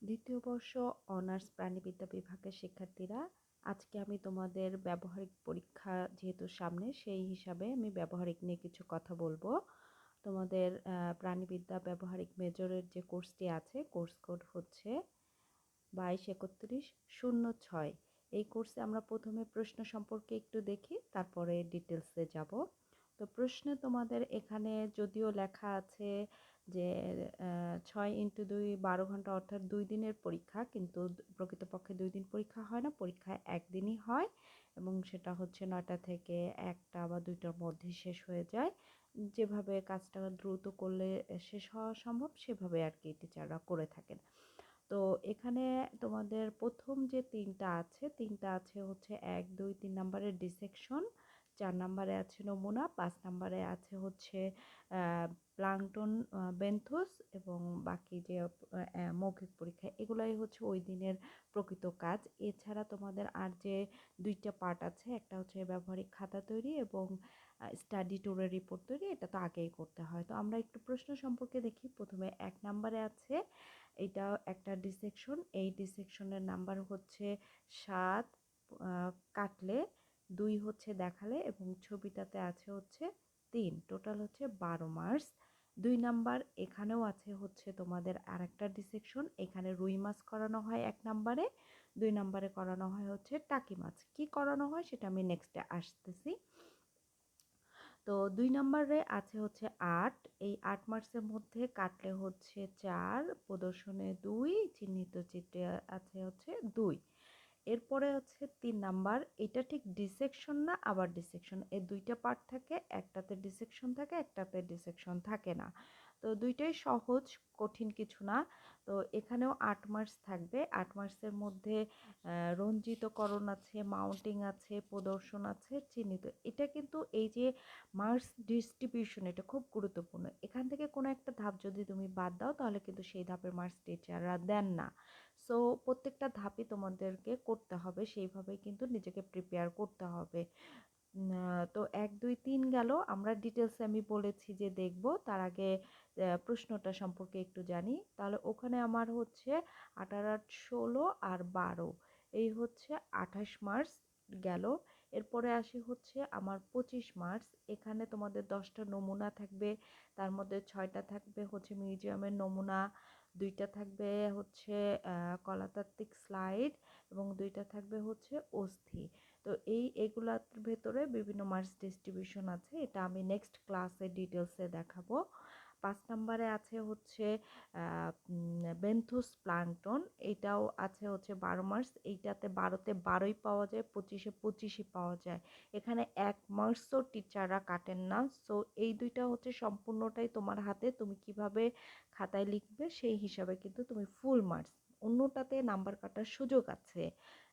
দ্বিতীয় বর্ষ অনার্স প্রাণিবিদ্যা বিভাগের শিক্ষার্থীরা, আজকে আমি তোমাদের ব্যবহারিক পরীক্ষা যেহেতু সামনে, সেই হিসাবে আমি ব্যবহারিক নিয়ে কিছু কথা বলবো। তোমাদের প্রাণিবিদ্যা ব্যবহারিক মেজরের যে কোর্সটি আছে, কোর্স কোড হচ্ছে 223106। এই কোর্সে আমরা প্রথমে প্রশ্ন সম্পর্কে একটু দেখি, তারপরে ডিটেলসে যাব। তো প্রশ্নে তোমাদের এখানে যদিও লেখা আছে যে 6x2 12 ঘন্টা, অর্থাৎ 2 দিনের পরীক্ষা, কিন্তু প্রকৃতপক্ষে 2 দিন পরীক্ষা হয় না, পরীক্ষা একদিনই হয় এবং সেটা হচ্ছে 9টা থেকে 1টা বা 2টার মধ্যে শেষ হয়ে যায়। যেভাবে কাজটা দ্রুত করলে শেষ হওয়া সম্ভব সেভাবে আর কি টিচাররা করে থাকেন। তো এখানে তোমাদের প্রথম যে তিনটা আছে হচ্ছে 1, 2, 3 নাম্বারের ডিসেকশন, 4 নাম্বারে আছে নমুনা, 5 নাম্বারে আছে হচ্ছে প্লাঙ্কটন, বেন্থোস, এবং বাকি যে মৌখিক পরীক্ষা, এগুলাই হচ্ছে ওই দিনের প্রকৃত কাজ। এছাড়া তোমাদের আর যে 2টা পার্ট আছে, একটা হচ্ছে ব্যবহারিক খাতা তৈরি এবং স্টাডি ট্যুরের রিপোর্ট তৈরি, এটা তো আগেই করতে হয়। তো আমরা একটু প্রশ্ন সম্পর্কে দেখি। প্রথমে 1 নাম্বারে আছে, এটা একটা ডিসেকশন। এই ডিসেকশনের নাম্বার হচ্ছে 7, কাটলে 2 হচ্ছে দেখালে, এবং ছবিটাতে আছে হচ্ছে 3, টোটাল হচ্ছে 12 মার্কস। 2 নাম্বার, এখানেও আছে হচ্ছে তোমাদের আরেকটা ডিসেকশন। এখানে রুই মাছ করানো হয় 1 নাম্বারে, 2 নাম্বারে করানো হয় হচ্ছে টাকি মাছ। কি করানো হয় সেটা আমি নেক্সটে আসতেছি। তো 2 নাম্বারে আছে হচ্ছে 8। এই 8 মার্কসের মধ্যে কাটলে হচ্ছে 4, প্রদর্শনে 2, চিহ্নিত চিত্রে আছে হচ্ছে 2। এরপরে হচ্ছে 3 নাম্বার, এটা ঠিক ডিসেকশন না, আবার ডিসেকশন, এই 2টা পার্ট থাকে, একটাতে ডিসেকশন থাকে, একটাতে ডিসেকশন থাকে না। তো দুইটাই সহজ, কঠিন কিছু না। তো এখানেও 8 মার্কস থাকবে। 8 মার্কসের মধ্যে রঞ্জিতকরণ আছে, মাউন্টিং আছে, প্রদর্শন আছে, চিহ্নিত। এটা কিন্তু এই যে মার্কস ডিস্ট্রিবিউশন, এটা খুব গুরুত্বপূর্ণ। এখান থেকে কোনো একটা ধাপ যদি তুমি বাদ দাও, তাহলে কিন্তু সেই ধাপের মার্কস টিচাররা দেন না। সো প্রত্যেকটা ধাপই তোমাদেরকে করতে হবে, সেইভাবেই কিন্তু নিজেকে প্রিপেয়ার করতে হবে। তো 1, 2, 3 গেল। আমরা ডিটেলসে আমি বলেছি যে দেখব, তার আগে প্রশ্নটা সম্পর্কে একটু জানি। তাহলে ওখানে আমার হচ্ছে 18, 8, 16 আর 12, এই হচ্ছে 28 মার্কস গেল। এরপরে আসি হচ্ছে আমার 25 মার্কস। এখানে তোমাদের 10টা নমুনা থাকবে, তার মধ্যে 6টা থাকবে হচ্ছে মিউজিয়ামের নমুনা, 2টা থাকবে হচ্ছে কলাতাত্ত্বিক স্লাইড, এবং 2টা থাকবে হচ্ছে অস্থি। তো এগুলার ভেতরে বিভিন্ন মার্কস ডিস্ট্রিবিউশন আছে, এটা আমি নেক্সট ক্লাসে ডিটেলসে দেখাবো। 5 নাম্বারে আছে হচ্ছে বেন্থোস প্লাঙ্কটন, এটাও আছে হচ্ছে 12 মার্কস। এইটাতে 12তে 12ই পাওয়া যায়, 25-এ 25ই পাওয়া যায়। এখানে 1 মার্কসও টিচাররা কাটেন না। সো এই দুইটা হচ্ছে সম্পূর্ণটাই তোমার হাতে, তুমি কিভাবে খাতায় লিখবে সেই হিসাবে কিন্তু তুমি ফুল মার্কস। অন্যটাতে নাম্বার কাটার সুযোগ আছে,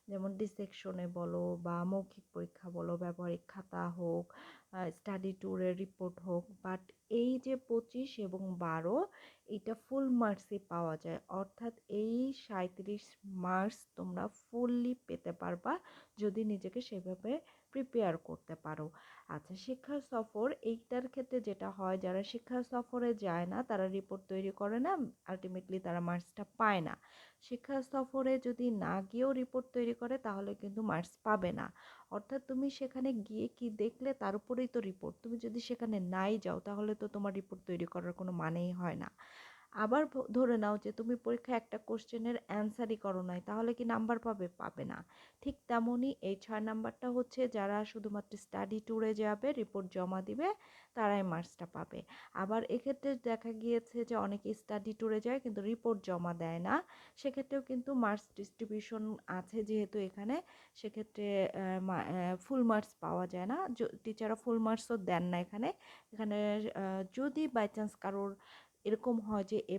যেমন ডিসেকশনে বলো বা মৌখিক পরীক্ষা বলো, ব্যবহারিক খাতা হোক, স্টাডি ট্যুরের রিপোর্ট হোক, বাট এই যে 25 এবং 12, এটা ফুল মার্কসই পাওয়া যায়। অর্থাৎ এই 37 মার্কস তোমরা ফুললি পেতে পারবা যদি নিজেকে সেভাবে প্রিপেয়ার করতে পারো। আচ্ছা, শিক্ষা সফর, এইটার ক্ষেত্রে যেটা হয়, যারা শিক্ষা সফরে যায় না তারা রিপোর্ট তৈরি করে না, আলটিমেটলি তারা মার্কসটা পায় না। শিক্ষা সফরে যদি না গিয়েও রিপোর্ট তৈরি করে, তাহলে কিন্তু মার্কস পাবে না। অর্থাৎ তুমি সেখানে গিয়ে কি দেখলে তার উপরেই তো রিপোর্ট। তুমি যদি সেখানে নাই যাও, তাহলে তো তোমার রিপোর্ট তৈরি করার কোনো মানেই হয় না। আবার ধরে নাও যে তুমি পরীক্ষায় একটা কোশ্চেনের অ্যান্সারই করো নাই, তাহলে কি নাম্বার পাবে? পাবে না। ঠিক তেমনই এই 6 নাম্বারটা হচ্ছে যারা শুধুমাত্র স্টাডি ট্যুরে যাবে, রিপোর্ট জমা দিবে, তারাই মার্কসটা পাবে। আবার এক্ষেত্রে দেখা গিয়েছে যে অনেকে স্টাডি ট্যুরে যায় কিন্তু রিপোর্ট জমা দেয় না, সেক্ষেত্রেও কিন্তু মার্কস ডিস্ট্রিবিউশন আছে যেহেতু এখানে, সেক্ষেত্রে ফুল মার্কস পাওয়া যায় না। টিচাররা ফুল মার্কসও দেন না এখানে। এখানে যদি বাই চান্স কারোর এরকম হয় যে A+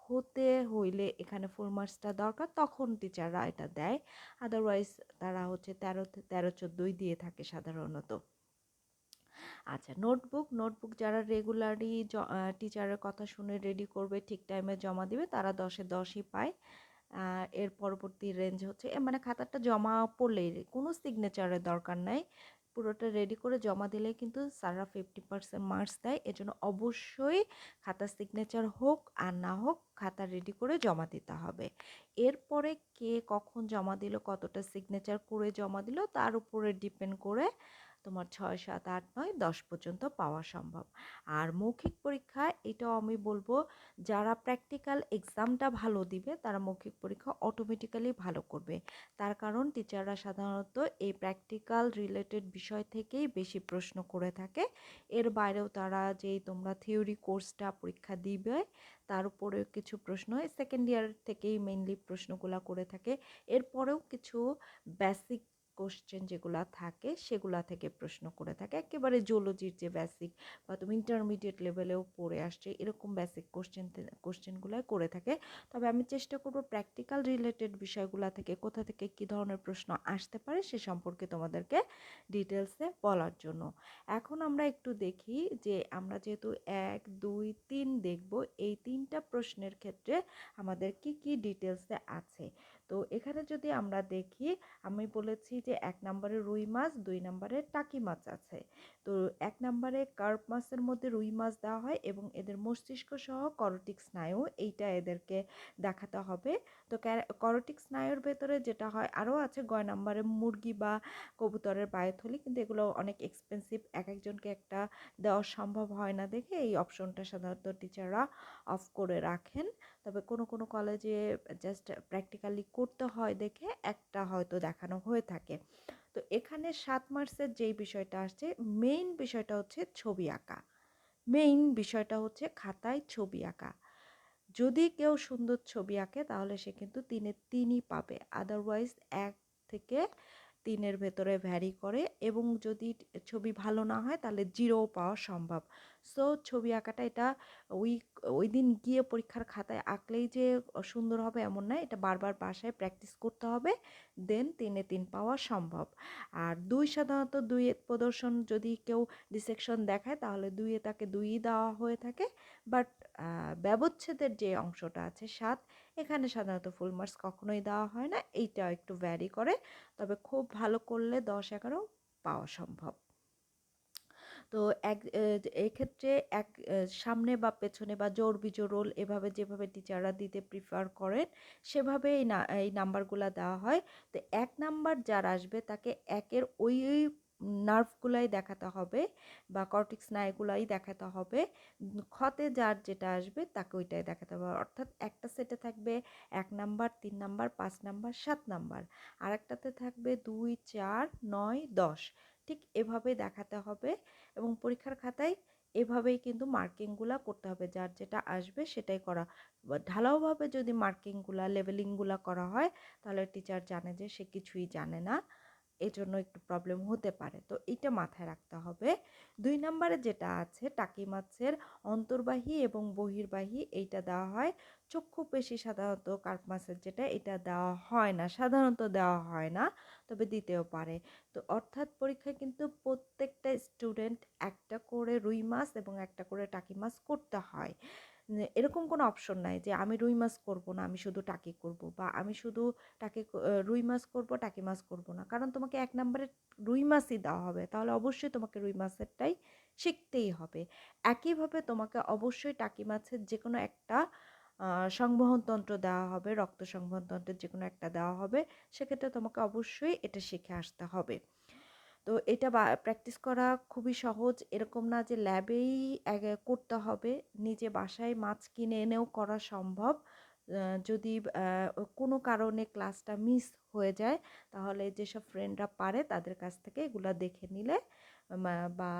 হতে হইলে এখানে ফুল মার্কসটা দরকার, তখন টিচাররা এটা দেয়। আদারওয়াইজ তারা হচ্ছে 13, 14 দিয়ে থাকে সাধারণত। আচ্ছা, নোটবুক যারা রেগুলারলি টিচারের কথা শুনে রেডি করবে, ঠিক টাইমে জমা দিবে, তারা 10-এ 10ই পায়। এর পরবর্তী রেঞ্জ হচ্ছে মানে খাতাটা জমা পড়লেই কোনো সিগনেচারের দরকার নাই, পুরোটা রেডি করে জমা দিলে কিন্তু স্যাররা 50% মার্কস দেয়। এজন্য অবশ্যই খাতার সিগনেচার হোক আর না হোক খাতা রেডি করে জমা দিতে হবে। এরপরে কে কখন জমা দিল, কতটা সিগনেচার করে জমা দিল তার উপরে ডিপেন্ড করে তোমার ৬, ৭, ৮, ৯, ১০ পর্যন্ত পাওয়া সম্ভব। আর মৌখিক পরীক্ষা এটাও আমি বলবো, যারা প্র্যাকটিক্যাল এক্সামটা ভালো দিবে তারা মৌখিক পরীক্ষা অটোমেটিক্যালি ভালো করবে। তার কারণ টিচাররা সাধারণত এই প্র্যাকটিক্যাল রিলেটেড বিষয় থেকেই বেশি প্রশ্ন করে থাকে। এর বাইরেও তারা যেই তোমরা থিওরি কোর্সটা পরীক্ষা দিবে তার উপরেও কিছু প্রশ্ন সেকেন্ড ইয়ার থেকেই মেইনলি প্রশ্নগুলা করে থাকে। এরপরেও কিছু বেসিক কোশ্চেন যেগুলা থাকে সেগুলা থেকে প্রশ্ন করে থাকে, একেবারে জিওলজির যে বেসিক বা তুমি ইন্টারমিডিয়েট লেভেলেও পড়ে আসছে এরকম বেসিক কোশ্চেনগুলো করে থাকে। তবে আমি চেষ্টা করব প্র্যাকটিক্যাল রিলেটেড বিষয়গুলো থেকে কোথা থেকে কী ধরনের প্রশ্ন আসতে পারে সে সম্পর্কে তোমাদেরকে ডিটেলসে বলার জন্য। এখন আমরা একটু দেখি যে আমরা যেহেতু ১, ২, ৩ দেখব, এই ৩টা প্রশ্নের ক্ষেত্রে আমাদের কি কি ডিটেলসে আছে। তো এখানে যদি আমরা দেখি, আমি বলেছি যে ১ নম্বরে রুই মাছ, ২ নম্বরে টাকি মাছ আছে। তো ১ নম্বরে কার্প মাছের মধ্যে রুই মাছ দেওয়া হয় এবং এদের মস্তিষ্ক সহ করটিক স্নায়ু এইটা এদেরকে দেখাতে হবে। তো করটিক স্নায়ুর ভেতরে যেটা হয় আরও আছে, গ নম্বরে মুরগি বা কবুতরের বায়ুথলি, কিন্তু এগুলো অনেক এক্সপেন্সিভ, এক একজনকে একটা দেওয়া সম্ভব হয় না দেখে এই অপশনটা সাধারণত টিচাররা অফ করে রাখেন। তবে কোনো কোনো কলেজে জাস্ট প্র্যাকটিক্যালি করতে হয় দেখে একটা হয়তো দেখানো হয়ে থাকে। তো এখানে ৭ মার্কসের যেই বিষয়টা আসছে, মেইন বিষয়টা হচ্ছে ছবি আঁকা। মেইন বিষয়টা হচ্ছে খাতায় ছবি আঁকা। যদি কেউ সুন্দর ছবি আঁকে তাহলে সে কিন্তু ৩-এ ৩ই পাবে, আদারওয়াইজ ১ থেকে ৩-এর ভেতরে ভ্যারি করে, এবং যদি ছবি ভালো না হয় তাহলে 0ও পাওয়া সম্ভব। সো ছবি আঁকাটা এটা ওই ওই দিন গিয়ে পরীক্ষার খাতায় আঁকলেই যে সুন্দর হবে এমন নয়, এটা বারবার বাসায় প্র্যাকটিস করতে হবে, দেন ৩-এ ৩ পাওয়া সম্ভব। আর ২ সাধারণত ২-এর প্রদর্শন যদি কেউ ডিসেকশন দেখায় তাহলে ২-এ তাকে ২ই দেওয়া হয়ে থাকে। বাট ব্যবচ্ছেদের যে অংশটা আছে ৭, এখানে সাধারণত ফুল মার্কস কখনোই দেওয়া হয় না, এইটা একটু ভ্যারি করে, তবে খুব ভালো করলে ১০-১১ পাওয়া সম্ভব। তো এক্ষেত্রে সামনে বা পেছনে বা জোড় বিজোড় রোল এভাবে যেভাবে টিচাররা দিতে প্রিফার করেন সেভাবে এই নাম্বারগুলো দেওয়া হয়। তো ১ নাম্বার যার আসবে তাকে ১-এর ওই নার্ভগুলাই দেখাতে হবে বা কর্টিক্স স্নায়ুগুলাই দেখাতে হবে। খতে যার যেটা আসবে তাকে ওইটাই দেখাতে হবে। অর্থাৎ একটা সেটে থাকবে ১ নাম্বার, ৩ নাম্বার, ৫ নাম্বার, ৭ নাম্বার। আরেকটাতে থাকবে ২, ৪, ৯, ১০। ঠিক এভাবে দেখাতে হবে এবং পরীক্ষার খাতায় এভাবেই কিন্তু মার্কিংগুলা করতে হবে, যার যেটা আসবে সেটাই করা। ঢালাওভাবে যদি মার্কিংগুলা লেভেলিংগুলা করা হয় তাহলে টিচার জানে যে সে কিছুই জানে না, এজন্য একটু প্রবলেম হতে পারে। তো এটা মাথায় রাখতে হবে। ২ নম্বরে যেটা আছে টাকি মাছের অন্তর্বাহী এবং বহির্বাহী, এইটা দেওয়া হয়। চক্ষু পেশি সাধারণত কার্প মাছের যেটা, এটা দেওয়া হয় না, সাধারণত দেওয়া হয় না, তবে দিতেও পারে। তো অর্থাৎ পরীক্ষায় কিন্তু প্রত্যেকটা স্টুডেন্ট একটা করে রুই মাছ এবং একটা করে টাকি মাছ করতে হয়। এরকম কোনো অপশন নাই যে আমি রুই মাছ করব না, আমি শুধু টাকি করব, বা আমি শুধু রুই মাছ করব টাকি মাছ করব না, কারণ তোমাকে ১ নম্বরে রুই মাছই দেওয়া হবে, তাহলে অবশ্যই তোমাকে রুই মাছেরটাই শিখতেই হবে। একইভাবে তোমাকে অবশ্যই টাকি মাছের যে কোনো একটা সংবহন তন্ত্র দেওয়া হবে, রক্ত সংবহন তন্ত্রের যে কোনো একটা দেওয়া হবে, সেক্ষেত্রে তোমাকে অবশ্যই এটা শিখে আসতে হবে। তো এটা প্র্যাকটিস করা খুবই সহজ, এরকম না যে ল্যাবেই করতে হবে, নিজে বাসায় মাছ কিনে এনেও করা সম্ভব। যদি কোনো কারণে ক্লাসটা মিস হয়ে যায় তাহলে যেসব ফ্রেন্ডরা পারে তাদের কাছ থেকে এগুলা দেখে নিলে বা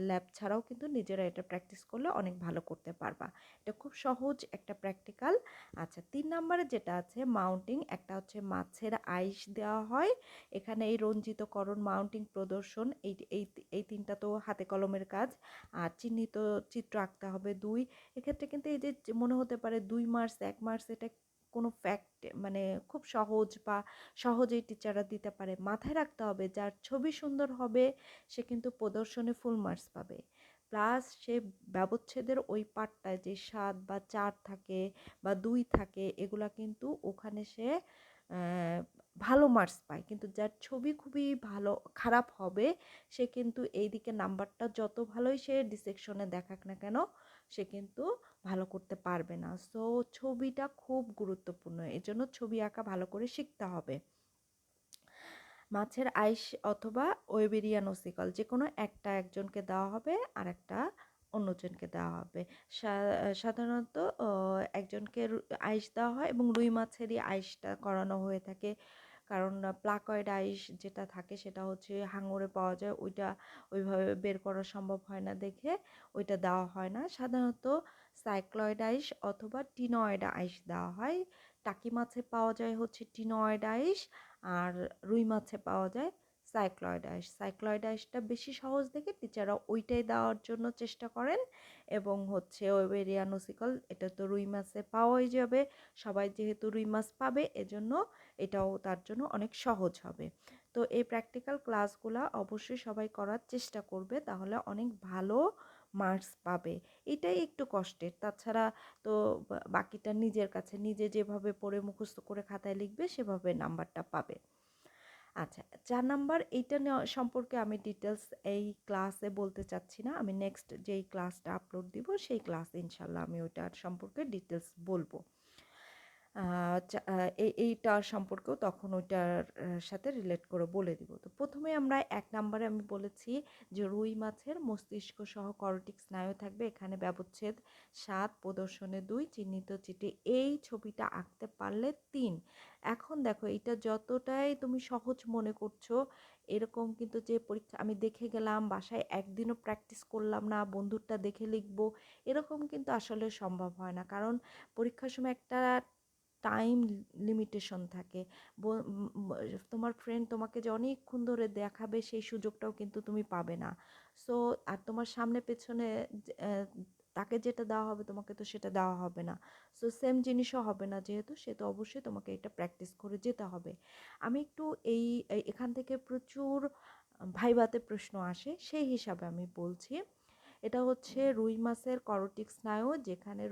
ল্যাব ছাড়াও কিন্তু নিজেরা এটা প্র্যাকটিস করলে অনেক ভালো করতে পারবা। এটা খুব সহজ একটা প্র্যাকটিক্যাল। আচ্ছা, ৩ নম্বরে যেটা আছে মাউন্টিং, একটা হচ্ছে মাছের আইস দেওয়া হয়, এখানে এই রঞ্জিতকরণ, মাউন্টিং, প্রদর্শন, এই এই এই ৩টা তো হাতে কলমের কাজ। আর চিহ্নিত চিত্র আঁকতে হবে ২। এক্ষেত্রে কিন্তু এই যে মনে হতে পারে ২ মার্কস ১ মার্কস, এটা কোনো ফ্যাক্ট মানে খুব সহজ বা সহজেই টিচাররা দিতে পারে। মাথায় রাখতে হবে যার ছবি সুন্দর হবে সে কিন্তু প্রদর্শনে ফুল মার্কস পাবে। প্লাস সে ব্যবচ্ছেদের ওই পার্টটায় যে ৭ বা ৪ থাকে বা ২ থাকে এগুলা কিন্তু ওখানে সে ভালো মার্কস পায়, কিন্তু যার ছবি খুবই ভালো খারাপ হবে সে কিন্তু এইদিকে নাম্বারটা যত ভালোই সে ডিসেকশনে দেখাক না কেন সে কিন্তু ভালো করতে পারবে না। সো ছবিটা খুব গুরুত্বপূর্ণ, এজন্য ছবি আঁকা ভালো করে শিখতে হবে। মাছের আইস অথবা ওয়েবেরিয়ান ওসিকল যে কোনো একটা একজনকে দেওয়া হবে আর একটা অন্যজনকে দেওয়া হবে। সাধারণত একজনকে আইস দেওয়া হয় এবং রুই মাছেরই আইসটা করানো হয়ে থাকে, কারণ প্লাকয়েড আইস যেটা থাকে সেটা হচ্ছে হাঙরে পাওয়া যায়, ওইটা ওইভাবে বের করা সম্ভব হয় না দেখে ওইটা দেওয়া হয় না। সাধারণত সাইক্লয়েড আইস অথবা টিনয়েড আইস দেওয়া হয়। টাকি মাছে পাওয়া যায় হচ্ছে টিনয়েড আইস, আর রুই মাছে পাওয়া যায় সাইক্লয়েড আইস। সাইক্লয়েড আইসটা বেশি সহজ দেখে টিচাররা ওইটাই দেওয়ার জন্য চেষ্টা করেন। এবং হচ্ছে ওয়েবেরিয়ান ওসিকল এটা তো রুই মাছে পাওয়াই যাবে, সবাই যেহেতু রুই মাছ পাবে এজন্য এটাও তার জন্য অনেক সহজ হবে। তো এই প্র্যাকটিক্যাল ক্লাসগুলো অবশ্যই সবাই করার চেষ্টা করবে, তাহলে অনেক ভালো মার্কস পাবে। এটাই একটু কষ্টের, তাছাড়া তো বাকিটা নিজের কাছে, নিজে যেভাবে পড়ে মুখস্থ করে খাতায় লিখবে সেভাবে নাম্বারটা পাবে। আচ্ছা, 4 নাম্বার এইটা সম্পর্কে আমি ডিটেলস এই ক্লাসে বলতে চাচ্ছি না, আমি নেক্সট যেই ক্লাসটা আপলোড দিব সেই ক্লাসে ইনশাল্লাহ আমি ওইটার সম্পর্কে ডিটেলস বলবো। এইটার সম্পর্কেও তখন ওইটার সাথে রিলেট করে বলে দিব। তো প্রথমে আমরা 1 নাম্বারে আমি বলেছি যে রুই মাছের মস্তিষ্ক সহ করটিক স্নায়ু থাকবে, এখানে ব্যবচ্ছেদ 7, প্রদর্শনে 2, চিহ্নিত চিঠি। এই ছবিটা আঁকতে পারলে 3। এখন দেখো এটা যতটাই তুমি সহজ মনে করছো, এরকম কিন্তু যে পরীক্ষা আমি দেখে গেলাম বাসায় একদিনও প্র্যাকটিস করলাম না, বন্ধুরটা দেখে লিখবো, এরকম কিন্তু আসলে সম্ভব হয় না। কারণ পরীক্ষার সময় একটা টাইম লিমিটেশন থাকে। তোমার ফ্রেন্ড তোমাকে যে অনেকক্ষণ ধরে দেখাবে সেই সুযোগটাও কিন্তু তুমি পাবে না। সো আর তোমার সামনে পেছনে তাকে যেটা দেওয়া হবে তোমাকে তো সেটা দেওয়া হবে না। সো সেম জিনিসও হবে না, যেহেতু সে তো অবশ্যই তোমাকে এটা প্র্যাকটিস করে যেতে হবে। আমি একটু এখান থেকে প্রচুর ভাইভাতে প্রশ্ন আসে সেই হিসাবে আমি বলছি। এটা হচ্ছে রুই মাছের করটিক স্নায়ু, যেখানে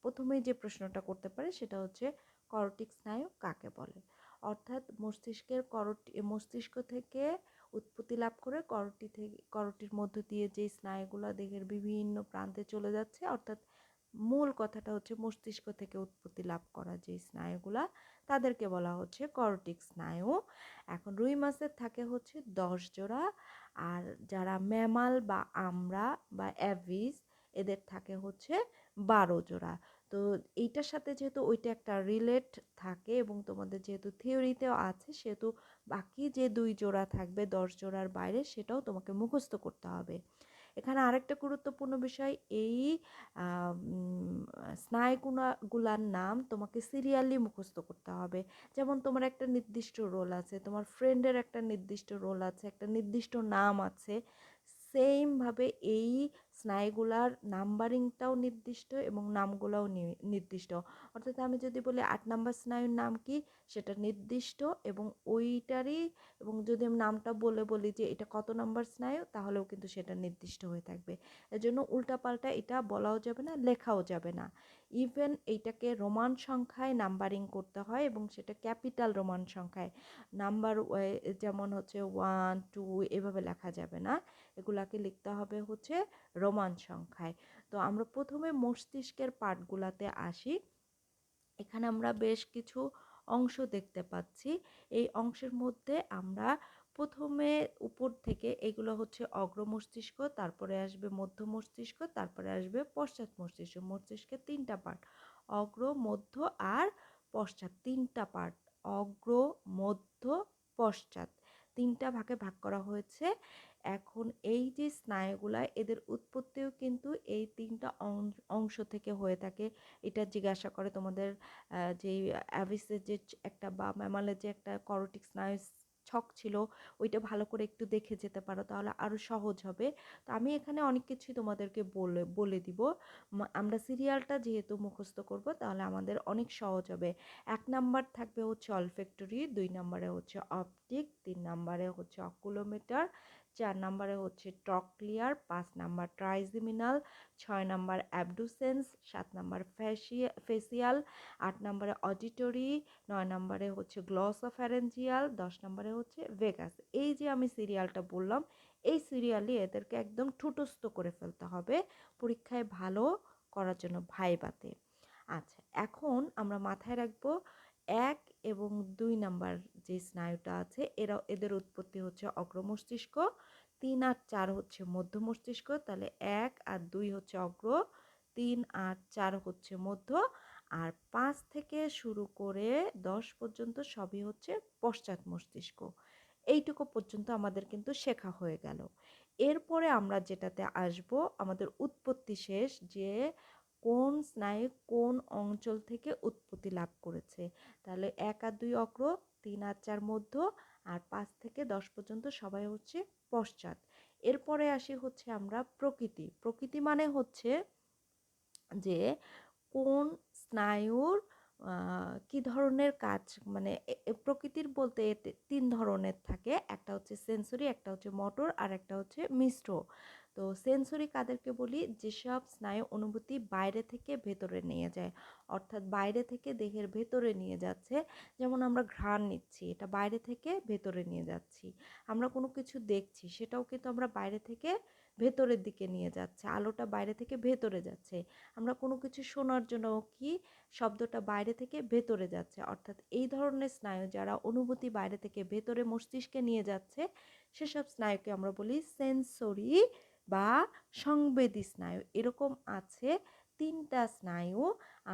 প্রথমেই যে প্রশ্নটা করতে পারে সেটা হচ্ছে করটিক স্নায়ু কাকে বলে। অর্থাৎ মস্তিষ্ক থেকে উৎপত্তি লাভ করে করটির মধ্য দিয়ে যে স্নায়ুগুলো দেহের বিভিন্ন প্রান্তে চলে যাচ্ছে, অর্থাৎ মূল কথাটা হচ্ছে মস্তিষ্ক থেকে উৎপত্তি লাভ করা যে স্নায়ুগুলা তাদেরকে বলা হচ্ছে করটিক স্নায়ু। এখন রুই মাছের থাকে হচ্ছে 10 জোড়া, আর যারা ম্যামাল বা আমরা বা অ্যাভিস এদের থাকে হচ্ছে 12 জোড়া। তো এইটার সাথে যেহেতু ওইটা একটা রিলেট থাকে এবং তোমাদের যেহেতু থিওরিতেও আছে, সেহেতু বাকি যে 2 জোড়া থাকবে 10 জোড়ার বাইরে সেটাও তোমাকে মুখস্থ করতে হবে। এখানে আরেকটা গুরুত্বপূর্ণ বিষয়, এই স্নায়ুগুলার নাম তোমাকে সিরিয়ালি মুখস্থ করতে হবে। যেমন তোমার একটা নির্দিষ্ট রোল আছে, তোমার ফ্রেন্ডের একটা নির্দিষ্ট রোল আছে, একটা নির্দিষ্ট নাম আছে, সেমভাবে এই স্নায়ুগুলার নাম্বারিংটাও নির্দিষ্ট এবং নামগুলোও নির্দিষ্ট। অর্থাৎ আমি যদি বলি 8 নাম্বার স্নায়ুর নাম কি, সেটা নির্দিষ্ট এবং ওইটারই, এবং যদি আমি নামটা বলি যে এটা কত নাম্বার স্নায়ু, তাহলেও কিন্তু সেটা নির্দিষ্ট হয়ে থাকবে। এজন্য উল্টাপাল্টা এটা বলাও যাবে না, লেখাও যাবে না। ইভেন এইটাকে রোমান সংখ্যায় নাম্বারিং করতে হয় এবং সেটা ক্যাপিটাল রোমান সংখ্যায় নাম্বার, যেমন হচ্ছে 1 2 এভাবে লেখা যাবে না, এগুলাকে লিখতে হবে হচ্ছে রোমান সংখ্যায়। তো আমরা প্রথমে মস্তিষ্কের পার্টগুলাতে আসি। এখানে আমরা বেশ কিছু অংশ দেখতে পাচ্ছি। এই অংশের মধ্যে আমরা প্রথমে উপর থেকে, এগুলো হচ্ছে অগ্র মস্তিষ্ক, তারপরে আসবে মধ্য মস্তিষ্ক, তারপরে আসবে পশ্চাৎ মস্তিষ্ক। মস্তিষ্কের 3টা পার্ট, অগ্র মধ্য আর পশ্চাৎ, 3টা পার্ট, অগ্র মধ্য পশ্চাৎ, 3টা ভাগে ভাগ করা হয়েছে। এখন এই যে স্নায়ুগুলা এদের উৎপত্তিও কিন্তু এই 3টা অংশ থেকে হয়ে থাকে। এটা জিজ্ঞাসা করে তোমাদের যেই অ্যাভিসের যে একটা বা ম্যামালের যে একটা করটিক স্নায়ু ছক ছিল, ওইটা ভালো করে একটু দেখে যেতে পারো, তাহলে আরও সহজ হবে। তো আমি এখানে অনেক কিছুই তোমাদেরকে বলে দিব। আমরা সিরিয়ালটা যেহেতু মুখস্থ করব তাহলে আমাদের অনেক সহজ হবে। 1 নাম্বার থাকবে হচ্ছে অলফ্যাক্টরি, 2 নাম্বারে হচ্ছে অপটিক, 3 নাম্বারে হচ্ছে অকুলোমিটার, 4 নম্বরে হচ্ছে trochlear, 5 number trigeminal, 6 number abducens, 7 number facial, 8 নম্বরে অডিটরি, 9 নম্বরে হচ্ছে গ্লসোফ্যারেঞ্জিয়াল, 10 নম্বরে হচ্ছে ভেগাস। এই যে আমি সিরিয়ালটা বললাম, এই সিরিয়ালই এদেরকে একদম ঠুটস্থ করে ফেলতে হবে পরীক্ষায় ভালো করার জন্য, ভাইভাতে। আচ্ছা, এখন আমরা মাথায় রাখবো 1 এবং 2 নাম্বার যে স্নায়ুটা আছে এদের উৎপত্তি হচ্ছে অগ্র মস্তিষ্ক, 3 আর 4 হচ্ছে মধ্য মস্তিষ্ক, তাহলে 1 আর 2 হচ্ছে অগ্র, 3 আর 4 হচ্ছে মধ্য, আর 5 থেকে শুরু করে 10 পর্যন্ত সবই হচ্ছে পশ্চাৎ মস্তিষ্ক। এইটুকু পর্যন্ত আমাদের কিন্তু শেখা হয়ে গেল। এরপরে আমরা যেটাতে আসব, আমাদের উৎপত্তি শেষ, যে কোন স্নায়ু কোন অঞ্চল থেকে উৎপত্তি লাভ করেছে। তাহলে 1 আর 2 অগ্র, 3 আর 4 মধ্য, আর 5 থেকে 10 পর্যন্ত সবাই হচ্ছে পশ্চাৎ। এরপরে আসি হচ্ছে আমরা প্রকৃতি। প্রকৃতি মানে হচ্ছে যে কোন স্নায়ুর কি ধরনের কাজ, মানে প্রকৃতির বলতে এতে 3 ধরনের থাকে, একটা হচ্ছে সেন্সরি, একটা হচ্ছে মোটর, আর একটা হচ্ছে মিশ্র। তো সেন্সরি কাদেরকে বলি, যেসব স্নায়ু অনুভূতি বাইরে থেকে ভেতরে নিয়ে যায়, অর্থাৎ বাইরে থেকে দেহের ভেতরে নিয়ে যাচ্ছে। যেমন আমরা ঘ্রাণ নিচ্ছি, এটা বাইরে থেকে ভেতরে নিয়ে যাচ্ছি। আমরা কোনো কিছু দেখছি, সেটাও কিন্তু আমরা বাইরে থেকে ভেতরের দিকে নিয়ে যাচ্ছে, আলোটা বাইরে থেকে ভেতরে যাচ্ছে। আমরা কোনো কিছু শোনার জন্য কি, শব্দটা বাইরে থেকে ভেতরে যাচ্ছে। অর্থাৎ এই ধরনের স্নায়ু যারা অনুভূতি বাইরে থেকে ভেতরে মস্তিষ্কে নিয়ে যাচ্ছে, সেসব স্নায়ুকে আমরা বলি সেন্সরি বা সংবেদী স্নায়ু। এরকম আছে 3টা স্নায়ু।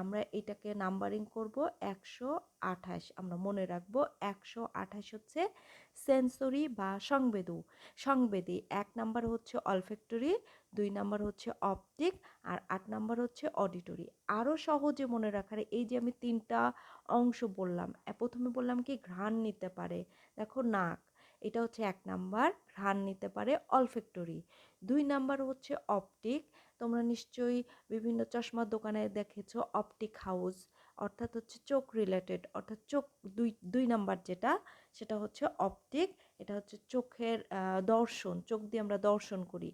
আমরা এটাকে নাম্বারিং করব 128, আমরা মনে রাখবো 128 হচ্ছে সেন্সরি বা সংবেদী। 1 নাম্বার হচ্ছে অলফ্যাক্টরি, 2 নাম্বার হচ্ছে অপটিক, আর 8 নাম্বার হচ্ছে অডিটরি। আরও সহজে মনে রাখার, এই যে আমি 3টা অংশ বললাম, প্রথমে বললাম কি ঘ্রাণ নিতে পারে, দেখো নাক, এটা হচ্ছে 1 নাম্বার, ঘ্রাণ নিতে পারে অলফ্যাক্টরি। 2 নাম্বার হচ্ছে অপটিক, তোমরা নিশ্চয়ই বিভিন্ন চশমার দোকানে দেখেছো অপটিক হাউস, অর্থাৎ হচ্ছে চোখ রিলেটেড, অর্থাৎ চোখ। দুই নাম্বার যেটা, সেটা হচ্ছে অপটিক, এটা হচ্ছে চোখের দর্শন, চোখ দিয়ে আমরা দর্শন করি।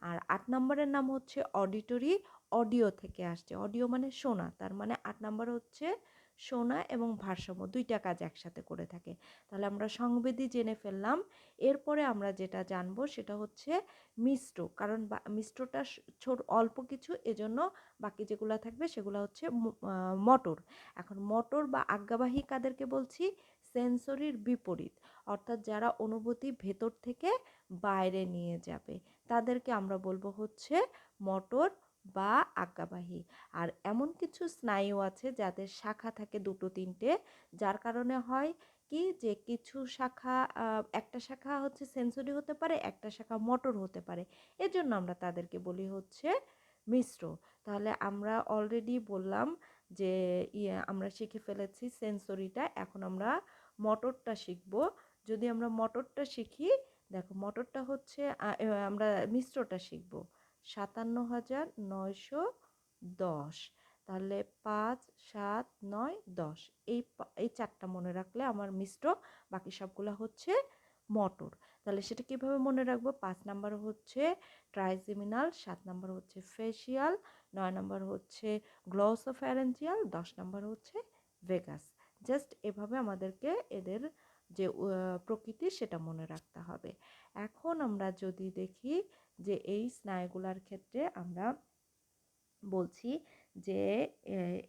আর 8 নম্বরের নাম হচ্ছে অডিটরি, অডিও থেকে আসছে, অডিও মানে শোনা, তার মানে 8 নম্বর হচ্ছে শোনা এবং ভারসাম্য, দুইটা কাজ একসাথে করে থাকে। তাহলে আমরা সংবেদী জেনে ফেললাম। এরপরে আমরা যেটা জানবো সেটা হচ্ছে মিশ্র, কারণ মিশ্রটা ছোট অল্প কিছু, এজন্য বাকি যেগুলো থাকবে সেগুলো হচ্ছে মোটর। এখন মোটর বা আজ্ঞাবাহী কাদেরকে বলছি, সেন্সরির বিপরীত, অর্থাৎ যারা অনুভূতি ভেতর থেকে বাইরে নিয়ে যাবে, তাদেরকে আমরা বলবো হচ্ছে মোটর বা আজ্ঞাবাহী। আর এমন কিছু স্নায়ু আছে যাদের শাখা থাকে 2-3টে, যার কারণে হয় কি, যে কিছু শাখা, একটা শাখা হচ্ছে সেন্সরি হতে পারে, একটা শাখা মোটর হতে পারে, এজন্য আমরা তাদেরকে বলি হচ্ছে মিশ্র। তাহলে আমরা অলরেডি বললাম যে আমরা শিখে ফেলেছি সেন্সরিটা, এখন আমরা মোটরটা শিখব। যদি আমরা মোটরটা শিখি, দেখো মোটরটা হচ্ছে আমরা মিশ্রটা শিখব 57,910। তাহলে 5, 7, 9, 10, এই 4টা মনে রাখলে আমার মিশ্র, বাকি সবগুলো হচ্ছে মোটর। তাহলে সেটা কিভাবে মনে রাখবো, 5 নাম্বার হচ্ছে ট্রাইজেমিনাল, 7 নাম্বার হচ্ছে ফেসিয়াল, 9 নাম্বার হচ্ছে গ্লসোফ্যারেঞ্জিয়াল, 10 নাম্বার হচ্ছে ভেগাস। জাস্ট এভাবে আমাদেরকে এদের যে প্রকৃতি সেটা মনে রাখতে হবে। এখন আমরা যদি দেখি যে এই স্নায়ুগুলার ক্ষেত্রে আমরা বলছি যে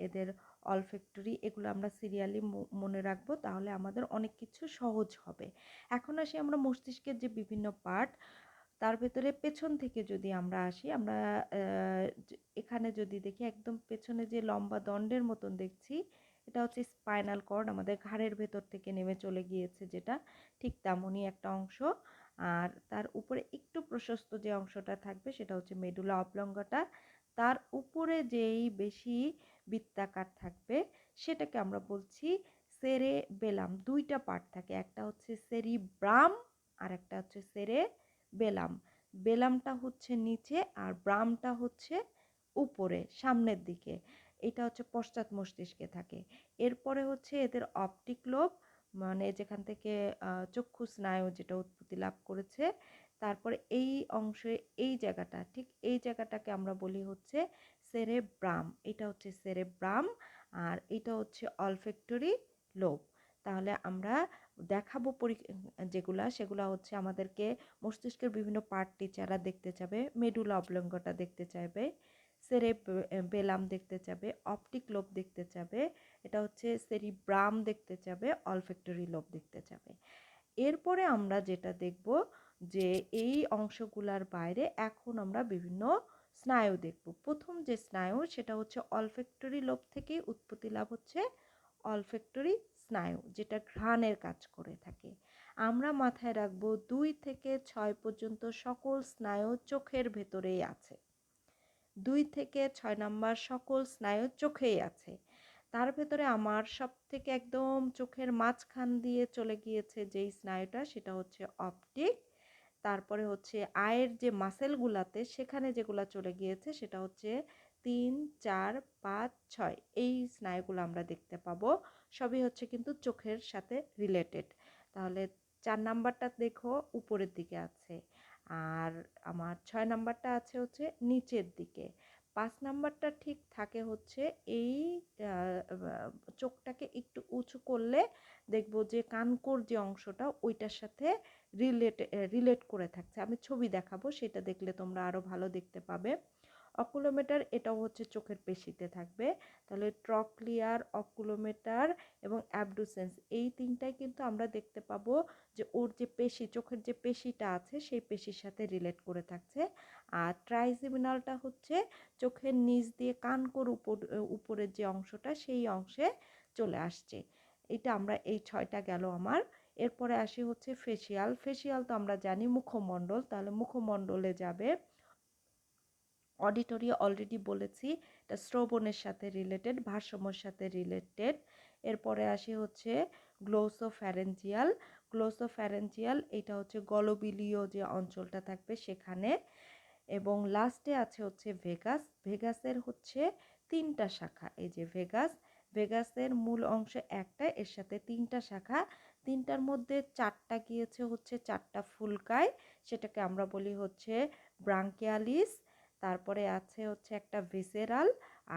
এদের অলফ্যাক্টরি, এগুলো আমরা সিরিয়ালি মনে রাখবো, তাহলে আমাদের অনেক কিছু সহজ হবে। এখন আসি আমরা মস্তিষ্কের যে বিভিন্ন পার্ট, তার ভেতরে পেছন থেকে যদি আমরা আসি, আমরা এখানে যদি দেখি একদম পেছনে যে লম্বা দণ্ডের মতন দেখছি, এটা হচ্ছে স্পাইনাল কর্ড, আমাদের ঘাড়ের ভেতর থেকে নেমে চলে গিয়েছে যেটা, ঠিক তেমনই একটা অংশ। আর তার উপরে একটু প্রশস্ত যে অংশটা থাকবে সেটা হচ্ছে মেডুলা অবলঙ্গাটা, তার উপরে যেই বেশি বৃত্তাকার থাকবে সেটাকে আমরা বলছি সেরেবেলাম। 2টা পার্ট থাকে, একটা হচ্ছে সেরিব্রাম আর একটা হচ্ছে সেরেবেলাম। বেলামটা হচ্ছে নিচে আর ব্রামটা হচ্ছে উপরে সামনের দিকে, এটা হচ্ছে পশ্চাৎ মস্তিষ্কে থাকে। এরপরে হচ্ছে এদের অপটিক লোব, মানে যেখান থেকে চক্ষু স্নায়ু যেটা উৎপত্তি লাভ করেছে, তারপরে এই অংশে এই জায়গাটা, ঠিক এই জায়গাটাকে আমরা বলি হচ্ছে সেরেব্রাম। এটা হচ্ছে সেরেব্রাম আর এটা হচ্ছে অলফ্যাক্টরি লোব। তাহলে আমরা দেখাবো যেগুলা, সেগুলা হচ্ছে আমাদেরকে মস্তিষ্কের বিভিন্ন পার্ট টিচাররা দেখতে চাবে। মেডুলা অবলঙ্গটা দেখতে চাইবে, সেরেবেলাম দেখতে চাবে, অপটিক লোব দেখতে চাবে, এটা হচ্ছে সেরিব্রাম দেখতে চাবে, অলফ্যাক্টরি লোব দেখতে চাবে। এরপরে আমরা যেটা দেখব যে এই অংশগুলার বাইরে এখন আমরা বিভিন্ন স্নায়ু দেখব। প্রথম যে স্নায়ু সেটা হচ্ছে অলফ্যাক্টরি লোব থেকেই উৎপত্তি লাভ হচ্ছে অলফ্যাক্টরি স্নায়ু, যেটা ঘ্রাণের কাজ করে থাকে। আমরা মাথায় রাখবো 2 থেকে 6 পর্যন্ত সকল স্নায়ু চোখের ভেতরেই আছে। 2 থেকে 6 নাম্বার সকল স্নায়ু চোখেই আছে। তার ভেতরে আমার সব থেকে একদম চোখের মাঝখান দিয়ে চলে গিয়েছে যেই স্নায়ুটা সেটা হচ্ছে অপটিক। তারপরে হচ্ছে আয়ের যে মাসেলগুলাতে সেখানে যেগুলা চলে গিয়েছে সেটা হচ্ছে 3, 4, 5, 6 এই স্নায়ুগুলো আমরা দেখতে পাবো। সবই হচ্ছে কিন্তু চোখের সাথে রিলেটেড। তাহলে 4 নাম্বারটা দেখো উপরের দিকে আছে, আর আমার 6 নাম্বারটা আছে হচ্ছে নিচের দিকে। 5 নাম্বারটা ঠিক থাকে হচ্ছে এই চোখটাকে একটু উঁচু করলে দেখবো যে কানকোর যে অংশটা ওইটার সাথে রিলেট করে থাকছে। আমি ছবি দেখাবো, সেটা দেখলে তোমরা আরো ভালো দেখতে পাবে। অকুলোমিটার এটাও হচ্ছে চোখের পেশিতে থাকবে। তাহলে ট্রক্লিয়ার, অকুলোমিটার এবং অ্যাবডুসেন্স এই তিনটাই কিন্তু আমরা দেখতে পাবো যে ওর যে পেশি, চোখের যে পেশিটা আছে সেই পেশির সাথে রিলেট করে থাকছে। আর ট্রাইজেমিনালটা হচ্ছে চোখের নিচ দিয়ে কানকোর উপরের যে অংশটা সেই অংশে চলে আসছে। এটা আমরা এই 6টা গেল আমার। এরপরে আসি হচ্ছে ফেসিয়াল। ফেসিয়াল তো আমরা জানি মুখমণ্ডল, তাহলে মুখমণ্ডলে যাবে অডিটরি অলরেডি বলেছি, এটা শ্রবণের সাথে রিলেটেড, ভারসাম্যর সাথে রিলেটেড। এরপরে আসি হচ্ছে গ্লোসোফ্যারেঞ্জিয়াল। গ্লোসোফ্যারেঞ্জিয়াল এটা হচ্ছে গলবিলীয় যে অঞ্চলটা থাকবে সেখানে। এবং লাস্টে আছে হচ্ছে ভেগাস। ভেগাসের হচ্ছে 3টা শাখা। এই যে ভেগাস, ভেগাসের মূল অংশ একটা, এর সাথে 3টা শাখা। 3টার মধ্যে 4টা গিয়েছে হচ্ছে 4টা ফুলকায়, সেটাকে আমরা বলি হচ্ছে ব্রাঙ্কিয়ালিস। তারপরে আছে হচ্ছে একটা ভিসেরাল,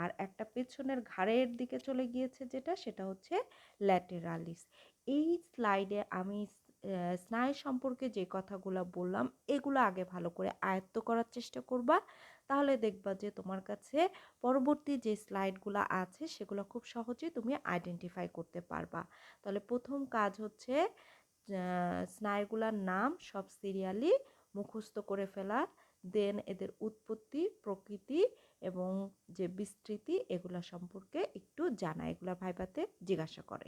আর একটা পেছনের ঘাড়ের দিকে চলে গিয়েছে যেটা, সেটা হচ্ছে ল্যাটেরালিস। এই স্লাইডে আমি স্নায়ু সম্পর্কে যে কথাগুলো বললাম এগুলো আগে ভালো করে আয়ত্ত করার চেষ্টা করবা, তাহলে দেখবা যে তোমার কাছে পরবর্তী যে স্লাইডগুলো আছে সেগুলো খুব সহজেই তুমি আইডেন্টিফাই করতে পারবা। তাহলে প্রথম কাজ হচ্ছে স্নায়ুগুলোর নাম সব সিরিয়ালি মুখস্থ করে ফেলা, দেন এদের উৎপত্তি, প্রকৃতি এবং যে বিস্তৃতি এগুলা সম্পর্কে একটু জানা, এগুলা ভাইভাতে জিজ্ঞাসা করে।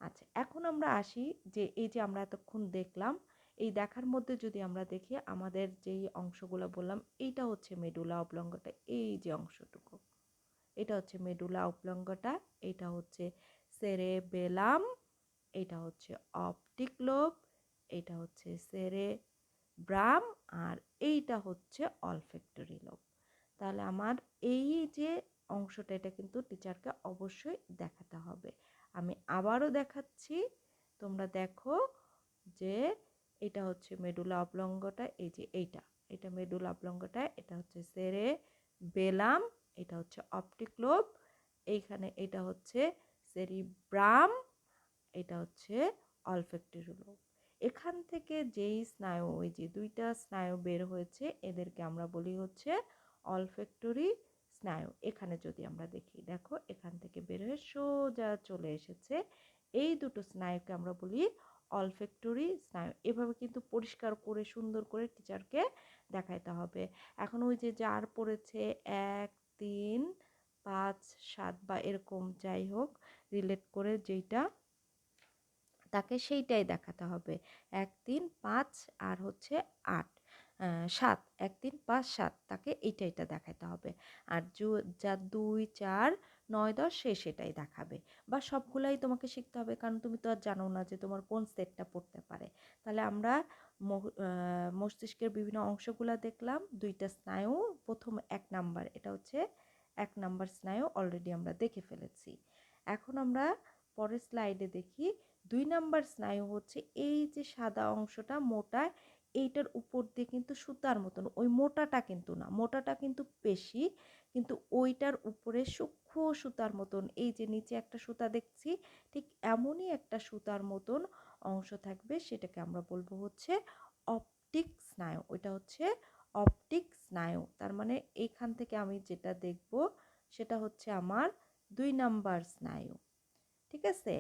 আচ্ছা, এখন আমরা আসি যে এই যে আমরা এতক্ষণ দেখলাম, এই দেখার মধ্যে যদি আমরা দেখি আমাদের যেই অংশগুলো বললাম এইটা হচ্ছে মেডুলা অবলঙ্গটা, এই যে অংশটুকু এটা হচ্ছে মেডুলা অবলঙ্গটা, এটা হচ্ছে সেরেবেলাম, এটা হচ্ছে অপটিক লোব, এটা হচ্ছে সেরেব্রাম, আর এইটা হচ্ছে অলফ্যাক্টরি লোব। তাহলে আমার এই যে অংশটা এটা কিন্তু টিচারকে অবশ্যই দেখাতে হবে। আমি আবারও দেখাচ্ছি, তোমরা দেখো যে এটা হচ্ছে মেডুলা অবলঙ্গটা, এই যে এটা মেডুলা অবলঙ্গটা, এটা হচ্ছে সেরেবেলাম, এটা হচ্ছে অপটিক লোব, এইখানে এটা হচ্ছে সেরিব্রাম, এটা হচ্ছে অলফ্যাক্টরি লোব। এখান থেকে যেই স্নায়ু, ওই যে 2টা স্নায়ু বের হয়েছে এদেরকে আমরা বলি হচ্ছে অলফ্যাক্টরি স্নায়ু। এখানে যদি আমরা দেখি, দেখো এখান থেকে বের হয়ে সোজা চলে এসেছে, এই দুটো স্নায়ুকে আমরা বলি অলফ্যাক্টরি স্নায়ু। এভাবে কিন্তু পরিষ্কার করে সুন্দর করে টিচারকে দেখাইতে হবে। এখন ওই যে যার পড়েছে 1, 3, 5, 7 বা এরকম যাই হোক রিলেট করে যেইটা তাকে সেইটাই দেখাতে হবে। 1, 3, 5 আর হচ্ছে 8, 7, 1, 3, 5, 7 তাকে এইটা দেখাতে হবে। আর যা 2, 4, 9, 10 সে সেটাই দেখাবে, বা সবগুলাই তোমাকে শিখতে হবে, কারণ তুমি তো আর জানো না যে তোমার কোন সেটটা পড়তে পারে। তাহলে আমরা মস্তিষ্কের বিভিন্ন অংশগুলা দেখলাম, 2টা স্নায়ু, প্রথম 1 নাম্বার এটা হচ্ছে 1 নাম্বার স্নায়ু অলরেডি আমরা দেখে ফেলেছি। এখন আমরা পরের স্লাইডে দেখি 2 নাম্বার স্নায়ু হচ্ছে এই যে সাদা অংশটা মোটা, এইটার উপর দিয়ে কিন্তু সুতার মতন, ওই মোটাটা কিন্তু না, মোটাটা কিন্তু পেশি, কিন্তু ওইটার উপরে সূক্ষ্ম সুতার মতন, এই যে নিচে একটা সুতা দেখছি, ঠিক এমনই একটা সুতার মতন অংশ থাকবে, সেটাকে আমরা বলবো হচ্ছে অপটিক স্নায়ু। ওইটা হচ্ছে অপটিক স্নায়ু। তার মানে এইখান থেকে আমি যেটা দেখব সেটা হচ্ছে আমার 2 নাম্বার স্নায়ু। ঠিক আছে?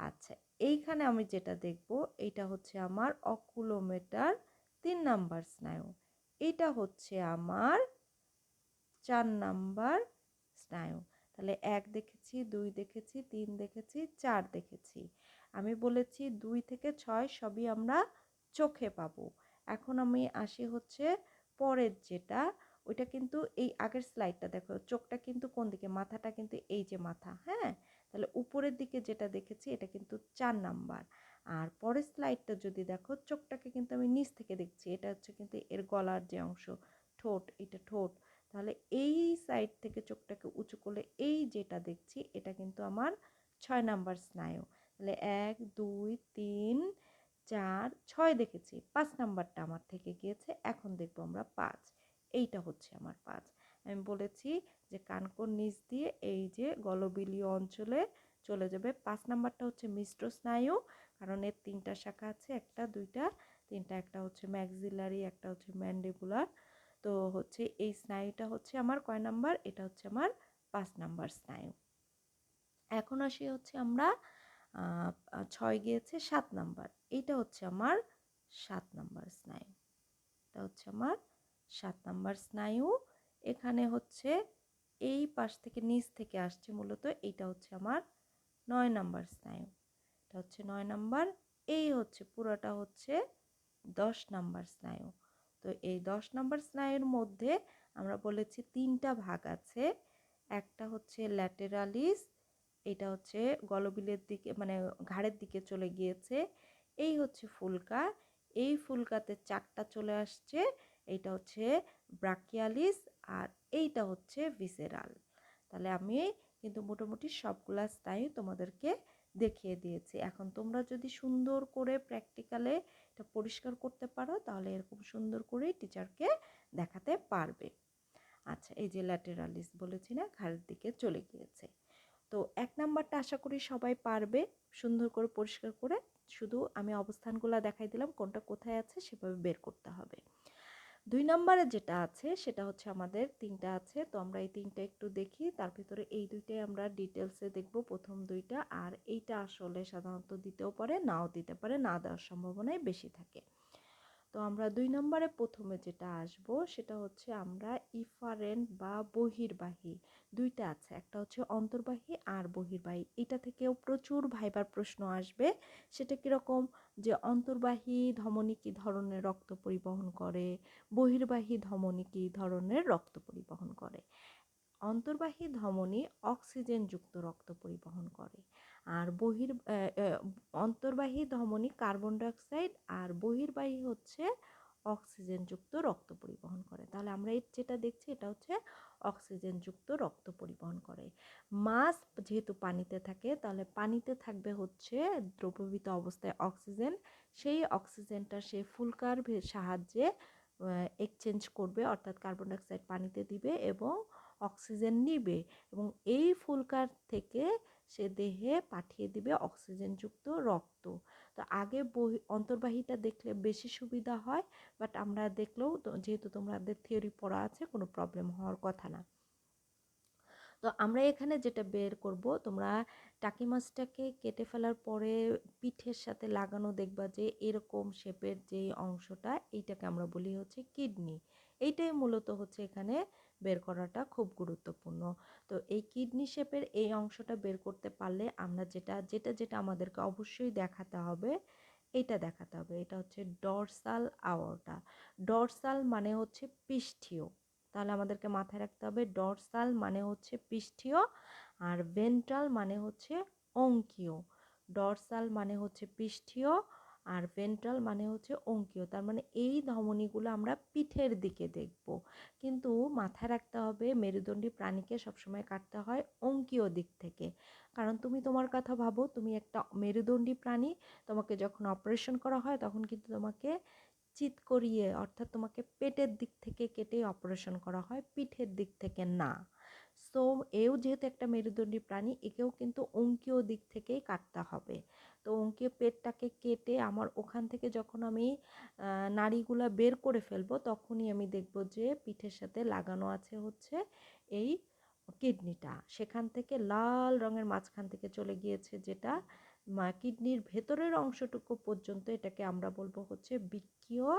আচ্ছা, এইখানে আমি যেটা দেখব এইটা হচ্ছে আমার অকুলোমেটার 3 নাম্বার স্নায়ু। এইটা হচ্ছে আমার 4 নাম্বার স্নায়ু। তাহলে 1 দেখেছি, 2 দেখেছি, 3 দেখেছি, 4 দেখেছি। আমি বলেছি 2 থেকে 6 সবই আমরা চোখে পাবো। এখন আমি আসি হচ্ছে পরের যেটা, ওইটা কিন্তু এই আগের স্লাইডটা দেখো, চোখটা কিন্তু কোন দিকে, মাথাটা কিন্তু এই যে মাথা, হ্যাঁ? তাহলে উপরের দিকে যেটা দেখেছি এটা কিন্তু 4 নাম্বার। আর পরের স্লাইডটা যদি দেখো, চোখটাকে কিন্তু আমি নিচ থেকে দেখছি, এটা হচ্ছে কিন্তু এর গলার যে অংশ, ঠোঁট, এটা ঠোঁট। তাহলে এই সাইড থেকে চোখটাকে উঁচু করলে এই যেটা দেখছি এটা কিন্তু আমার 6 নাম্বার স্নায়ু। তাহলে 1 2 3 4 6 দেখেছি, 5 নাম্বারটা আমার থেকে গিয়েছে, এখন দেখবো আমরা 5। এইটা হচ্ছে আমার 5। আমি বলেছি যে কানকোর নিচ দিয়ে এই যে গলবিলীয় অঞ্চলে চলে যাবে। 5 নাম্বারটা হচ্ছে মিশ্র স্নায়ু, কারণ এর 3টা শাখা আছে, একটা 2টা 3টা, একটা হচ্ছে ম্যাক্সিলারি, একটা হচ্ছে ম্যান্ডিবুলার। তো হচ্ছে এই স্নায়ুটা হচ্ছে আমার কয় নাম্বার, এটা হচ্ছে আমার 5 নাম্বার স্নায়ু। এখন আসি হচ্ছে আমরা 6 গিয়েছে 7 নাম্বার, এইটা হচ্ছে আমার 7 নাম্বার স্নায়ু। এটা হচ্ছে আমার 7 নাম্বার স্নায়ু। এখানে হচ্ছে এই পাশ থেকে নিচ থেকে আসছে মূলত, এইটা হচ্ছে আমার 9 নাম্বার স্নায়ু। এটা হচ্ছে 9 নাম্বার। এই হচ্ছে পুরোটা হচ্ছে 10 নাম্বার স্নায়ু। তো এই 10 নাম্বার স্নায়ুর মধ্যে আমরা বলেছি 3টা ভাগ আছে। একটা হচ্ছে ল্যাটেরালিস, এটা হচ্ছে গলবিলের দিকে মানে ঘাড়ের দিকে চলে গিয়েছে। এই হচ্ছে ফুলকা, এই ফুলকাতে 4টা চলে আসছে, এইটা হচ্ছে ব্রাকিয়ালিস, আর এইটা হচ্ছে ভিসেরাল। তাহলে আমি কিন্তু মোটামুটি সবগুলা স্নায়ু তোমাদেরকে দেখিয়ে দিয়েছি। এখন তোমরা যদি সুন্দর করে প্র্যাকটিক্যালে এটা পরিষ্কার করতে পারো, তাহলে এরকম সুন্দর করে টিচারকে দেখাতে পারবে। আচ্ছা, এই যে ল্যাটেরালিস বলেছি না, ঘাড়ের দিকে চলে গিয়েছে। তো 1 নাম্বারটা আশা করি সবাই পারবে সুন্দর করে পরিষ্কার করে, শুধু আমি অবস্থানগুলো দেখাই দিলাম, কোনটা কোথায় আছে সেভাবে বের করতে হবে। 2 নম্বরে যেটা আছে সেটা হচ্ছে আমাদের 3টা আছে, তো আমরা এই 3টা একটু দেখি, তার ভিতরে এই 2টাই আমরা ডিটেলসে দেখব, প্রথম 2টা। আর এইটা আসলে সাধারণত দিতেও পারে, নাও দিতে পারে, না দেওয়ার সম্ভাবনাই বেশি থাকে। তো আমরা 2 নম্বরে প্রথমে যেটা আসব সেটা হচ্ছে আমরা ইফারেন্ট বা বহির্বাহী, 2টা আছে, একটা হচ্ছে অন্তর্বাহী আর বহির্বাহী। এটা থেকেও প্রচুর ভাইবার প্রশ্ন আসবে। সেটা কীরকম, যে অন্তর্বাহী ধমনী কী ধরনের রক্ত পরিবহন করে, বহির্বাহী ধমনী কী ধরনের রক্ত পরিবহন করে। অন্তর্বাহী ধমনী অক্সিজেনযুক্ত রক্ত পরিবহন করে, আর অন্তর্বাহী ধমনী কার্বন ডাইঅক্সাইড, আর বহির্বাহী হচ্ছে অক্সিজেনযুক্ত রক্ত পরিবহন করে। তাহলে আমরা যেটা দেখছি এটা হচ্ছে অক্সিজেনযুক্ত রক্ত পরিবহন করে। মাছ যেহেতু পানিতে থাকে, তাহলে পানিতে থাকবে হচ্ছে দ্রবীভূত অবস্থায় অক্সিজেন, সেই অক্সিজেনটা সে ফুলকার সাহায্যে এক্সচেঞ্জ করবে, অর্থাৎ কার্বন ডাইঅক্সাইড পানিতে দিবে এবং অক্সিজেন নিবে, এবং এই ফুলকার থেকে সে দেহে পাঠিয়ে দিবে অক্সিজেনযুক্ত রক্ত। তো আগে অন্তর্বাহীটা দেখলে বেশি সুবিধা হয়, বাট আমরা দেখলেও যেহেতু তোমাদের থিওরি পড়া আছে, কোনো প্রবলেম হওয়ার কথা না। তো আমরা এখানে যেটা বের করব, তোমরা টাকি মাছটাকে কেটে ফেলার পরে পিঠের সাথে লাগানো দেখবা যে এরকম শেপের যেই অংশটা, এইটাকে আমরা বলি হচ্ছে কিডনি। এইটাই মূলত হচ্ছে এখানে বের করাটা খুব গুরুত্বপূর্ণ। তো এই কিডনি শেপের এই অংশটা বের করতে পারলে আমরা যেটা যেটা যেটা আমাদেরকে অবশ্যই দেখাতে হবে, এটা দেখাতে হবে, এটা হচ্ছে ডরসাল আওর্টা। ডরসাল মানে হচ্ছে পৃষ্ঠীয়, তাহলে আমাদেরকে মাথায় রাখতে হবে ডরসাল মানে হচ্ছে পৃষ্ঠীয়, আর ভেন্ট্রাল মানে হচ্ছে অঙ্কীয়। ডরসাল মানে হচ্ছে পৃষ্ঠীয়, আর ভেন্ট্রাল মানে হচ্ছে অঙ্কীয়। তার মানে এই ধমনীগুলো আমরা পিঠের দিকে দেখব, কিন্তু মাথায় রাখতে হবে মেরুদণ্ডী প্রাণীকে সবসময় কাটতে হয় অঙ্কীয় দিক থেকে। কারণ তুমি তোমার কথা ভাবো, তুমি একটা মেরুদণ্ডী প্রাণী, তোমাকে যখন অপারেশন করা হয় তখন কিন্তু তোমাকে চিৎ করিয়ে, অর্থাৎ তোমাকে পেটের দিক থেকে কেটেই অপারেশন করা হয়, পিঠের দিক থেকে না। সো এও যেহেতু একটা মেরুদণ্ডী প্রাণী, একেও কিন্তু অঙ্কীয় দিক থেকেই কাটতে হবে। তো অঙ্কীয় পেটটাকে কেটে আমার ওখান থেকে যখন আমি নাড়িগুলা বের করে ফেলবো, তখনই আমি দেখব যে পিঠের সাথে লাগানো আছে হচ্ছে এই কিডনিটা। সেখান থেকে লাল রঙের মাঝখান থেকে চলে গিয়েছে যেটা কিডনির ভেতরের অংশটুকু পর্যন্ত, এটাকে আমরা বলবো হচ্ছে বৃক্কীয়